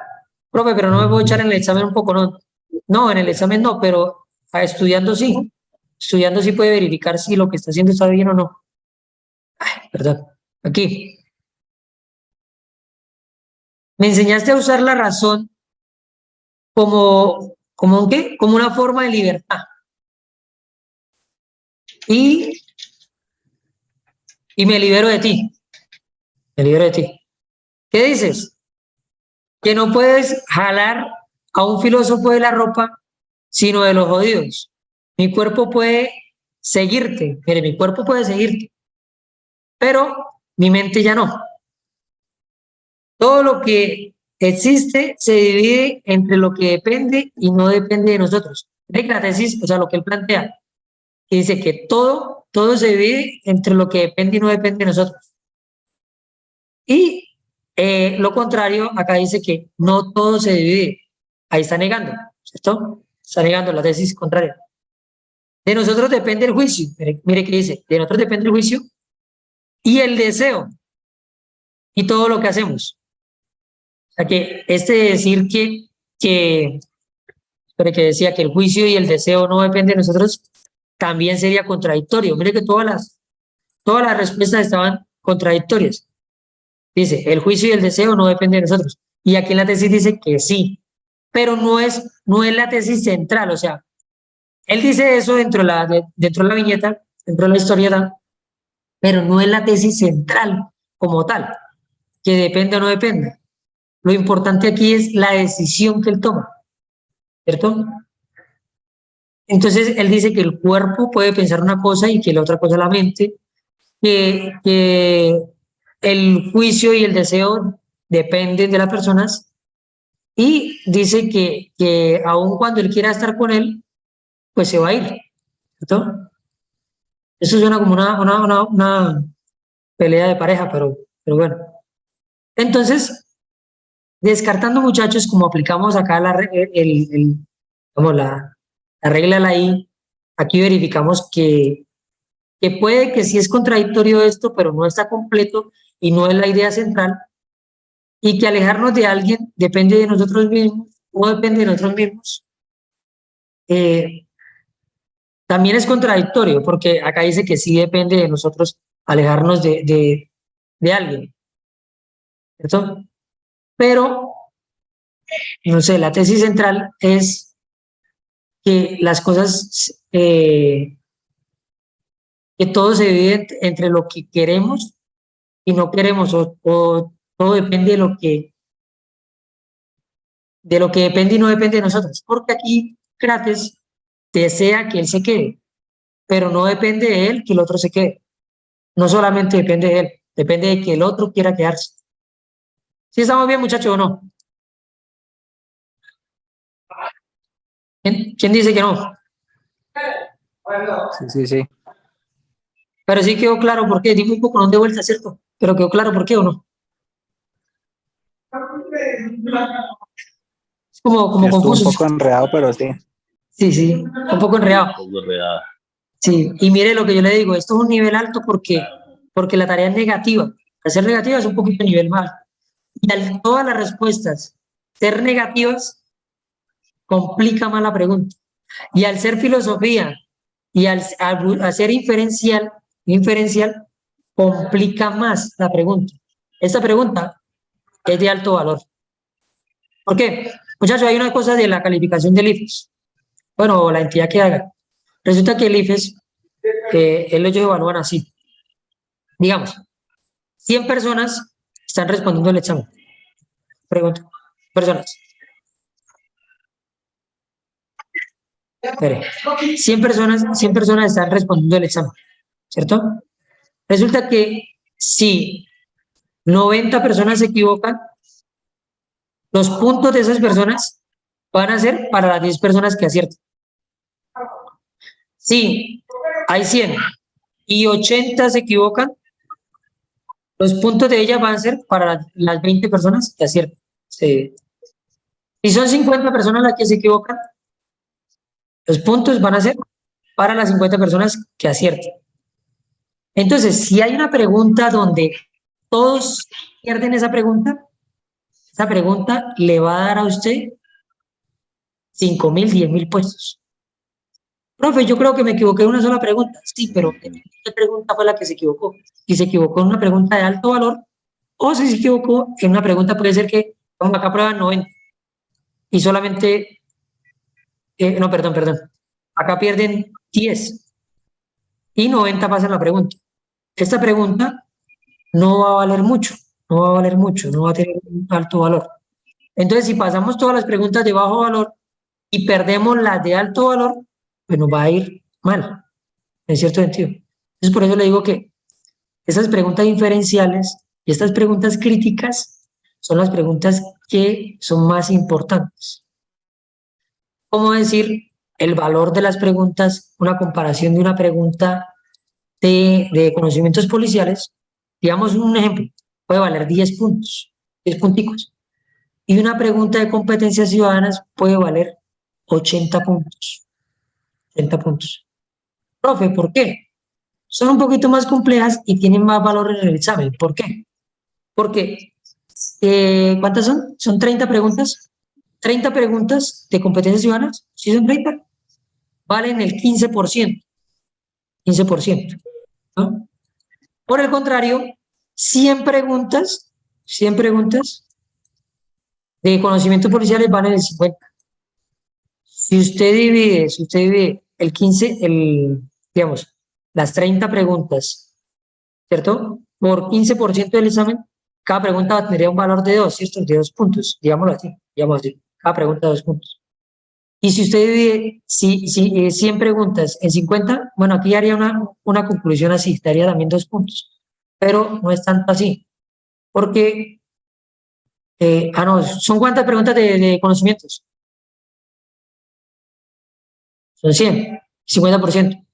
Profe, pero no me puedo echar en el examen un poco, ¿no? No, en el examen no, pero estudiando sí. Estudiando sí puede verificar si lo que está haciendo está bien o no. Ay, perdón. Aquí. Me enseñaste a usar la razón como ¿qué? Como una forma de libertad. Y me libero de ti. Me libero de ti. ¿Qué dices? Que no puedes jalar a un filósofo de la ropa, sino de los jodidos. Mi cuerpo puede seguirte. Mire, mi cuerpo puede seguirte. Pero mi mente ya no. Todo lo que existe se divide entre lo que depende y no depende de nosotros. De la tesis, o sea, lo que él plantea, que dice que todo se divide entre lo que depende y no depende de nosotros. Y lo contrario, acá dice que no todo se divide. Ahí está negando, ¿cierto? Está negando la tesis contraria. De nosotros depende el juicio. Mire qué dice. De nosotros depende el juicio y el deseo y todo lo que hacemos. O sea que decir que decía que el juicio y el deseo no dependen de nosotros, también sería contradictorio. Mire que todas las respuestas estaban contradictorias. Dice, el juicio y el deseo no dependen de nosotros. Y aquí en la tesis dice que sí, pero no es la tesis central, o sea, él dice eso dentro de la viñeta, dentro de la historieta, pero no es la tesis central como tal, que depende o no depende. Lo importante aquí es la decisión que él toma, ¿cierto? Entonces, él dice que el cuerpo puede pensar una cosa y que la otra cosa la mente, que el juicio y el deseo dependen de las personas, y dice que aun cuando él quiera estar con él, pues se va a ir, ¿cierto? Eso suena como una pelea de pareja, pero bueno. Entonces, descartando, muchachos, como aplicamos acá como la regla de la I, aquí verificamos que puede que sí es contradictorio esto, pero no está completo y no es la idea central, y que alejarnos de alguien depende de nosotros mismos, o depende de nosotros mismos. También es contradictorio, porque acá dice que sí depende de nosotros alejarnos de alguien, ¿cierto? Pero, no sé, la tesis central es que las cosas, que todo se divide entre lo que queremos y no queremos, o todo depende de lo que depende y no depende de nosotros, porque aquí Crates desea que él se quede, pero no depende de él que el otro se quede, no solamente depende de él, depende de que el otro quiera quedarse. ¿Sí estamos bien, muchachos, o no? ¿Quién dice que no? Sí, sí, sí. Pero sí quedó claro por qué, dimos un poco de vuelta, ¿cierto? Pero quedó claro por qué o no. Es como Sí, estuvo un confuso. poco enredado, pero sí. Sí, un poco enredado. Sí, y mire lo que yo le digo, esto es un nivel alto porque la tarea es negativa. Al ser negativa es un poquito de nivel más. Y al todas las respuestas ser negativas, complica más la pregunta. Y al ser filosofía y al ser inferencial, complica más la pregunta. Esta pregunta es de alto valor. ¿Por qué? Muchachos, hay una cosa de la calificación del IFES. Bueno, la entidad que haga. Resulta que el IFES, ellos evalúan así. Digamos, 100 personas están respondiendo el examen. Pregunta. Personas. Espere. 100 personas están respondiendo el examen, ¿cierto? Resulta que si 90 personas se equivocan, los puntos de esas personas van a ser para las 10 personas que aciertan. Si hay 100 y 80 se equivocan, los puntos de ellas van a ser para las 20 personas que aciertan. Sí. Si son 50 personas las que se equivocan, los puntos van a ser para las 50 personas que acierten. Entonces, si hay una pregunta donde todos pierden esa pregunta le va a dar a usted 5.000, 10.000 puestos. Profe, yo creo que me equivoqué en una sola pregunta. Sí, pero ¿qué pregunta fue la que se equivocó? Si se equivocó en una pregunta de alto valor, o si se equivocó en una pregunta, puede ser que, como acá prueban 90, y solamente, no, perdón, acá pierden 10, y 90 pasan la pregunta. Esta pregunta no va a valer mucho, no va a tener un alto valor. Entonces, si pasamos todas las preguntas de bajo valor y perdemos las de alto valor, pues nos va a ir mal, en cierto sentido. Entonces, por eso le digo que esas preguntas inferenciales y estas preguntas críticas son las preguntas que son más importantes. ¿Cómo decir el valor de las preguntas? Una comparación de una pregunta de conocimientos policiales, digamos un ejemplo, puede valer 10 puntos, 10 punticos. Y una pregunta de competencias ciudadanas puede valer 80 puntos. 80 puntos. Profe, ¿por qué? Son un poquito más complejas y tienen más valor en el examen. ¿Por qué? Porque, ¿cuántas son? Son 30 preguntas. 30 preguntas de competencias ciudadanas, ¿sí son 30? Valen el 15%. 15%. ¿No? Por el contrario, 100 preguntas de conocimientos policiales van en el 50. Si usted divide el 15, digamos, las 30 preguntas, ¿cierto? Por 15% del examen, cada pregunta tendría un valor de 2, ¿cierto? De 2 puntos, digámoslo así, cada pregunta 2 puntos. Y si usted divide 100 preguntas en 50, bueno, aquí haría una conclusión así, daría también 2 puntos, pero no es tanto así, porque, no, ¿son cuántas preguntas de conocimientos? Son 100, 50%.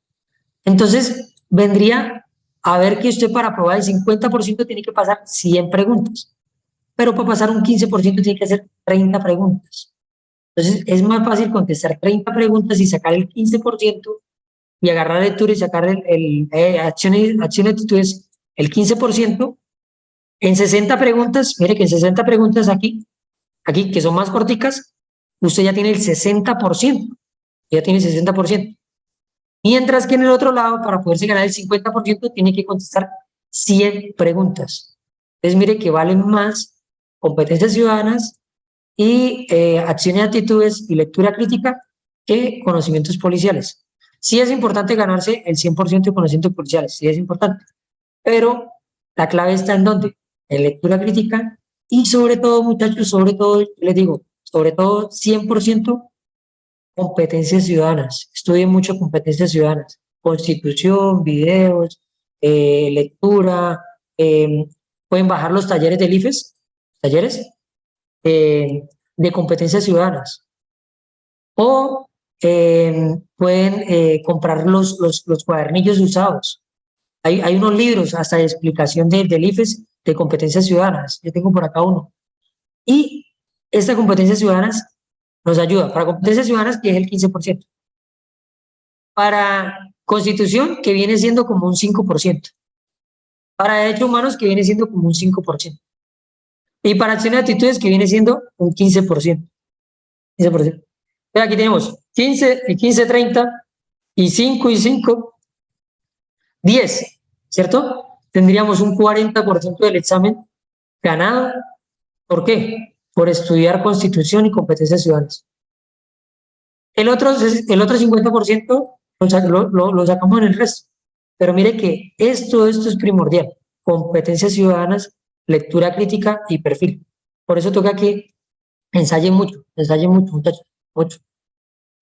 Entonces, vendría a ver que usted para aprobar el 50% tiene que pasar 100 preguntas, pero para pasar un 15% tiene que hacer 30 preguntas. Entonces, es más fácil contestar 30 preguntas y sacar el 15% y agarrar lectura y sacar acción y actitudes el 15%. En 60 preguntas, mire que en 60 preguntas aquí, que son más corticas, usted ya tiene el 60%. Ya tiene el 60%. Mientras que en el otro lado, para poderse ganar el 50%, tiene que contestar 100 preguntas. Entonces, mire que valen más competencias ciudadanas y acción y actitudes y lectura crítica que conocimientos policiales. Sí es importante ganarse el 100% de conocimientos policiales, sí es importante, pero la clave está en dónde, en lectura crítica y sobre todo, muchachos, sobre todo, les digo, sobre todo 100% competencias ciudadanas. Estudien mucho competencias ciudadanas, constitución, videos, lectura, pueden bajar los talleres del IFES, talleres de competencias ciudadanas. O pueden comprar los cuadernillos usados. Hay unos libros hasta de explicación del IFES de competencias ciudadanas. Yo tengo por acá uno. Y estas competencias ciudadanas nos ayuda. Para competencias ciudadanas, que es el 15%. Para constitución, que viene siendo como un 5%. Para derechos humanos, que viene siendo como un 5%. Y para acción y actitudes, que viene siendo un 15%. 15%. Aquí tenemos 15 y 15, 30 y 5 y 5, 10, ¿cierto? Tendríamos un 40% del examen ganado. ¿Por qué? Por estudiar constitución y competencias ciudadanas. El otro 50% lo sacamos en el resto. Pero mire que esto es primordial. Competencias ciudadanas, lectura crítica y perfil. Por eso toca que ensayen mucho, muchachos, mucho.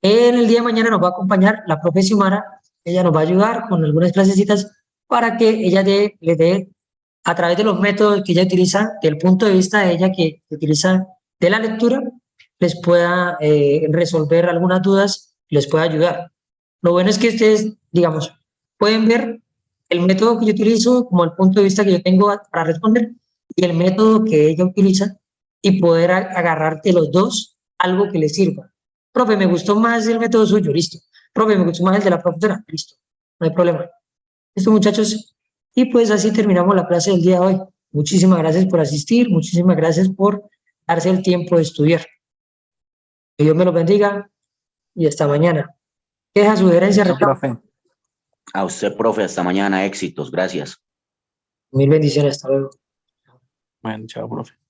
En el día de mañana nos va a acompañar la profe Xiomara. Ella nos va a ayudar con algunas clasecitas para que ella le dé, a través de los métodos que ella utiliza, del punto de vista de ella que utiliza de la lectura, les pueda resolver algunas dudas, les pueda ayudar. Lo bueno es que ustedes, digamos, pueden ver el método que yo utilizo como el punto de vista que yo tengo para responder y el método que ella utiliza y poder agarrar de los dos algo que les sirva. Profe, me gustó más el método suyo, listo. Profe, me gustó más el de la profesora, listo. No hay problema. Listo, muchachos. Y pues así terminamos la clase del día de hoy. Muchísimas gracias por asistir, muchísimas gracias por darse el tiempo de estudiar. Que Dios me los bendiga y hasta mañana. Deja sugerencia, profe. A usted, profe, hasta mañana, éxitos, gracias. Mil bendiciones, hasta luego. Bueno, chao, profe.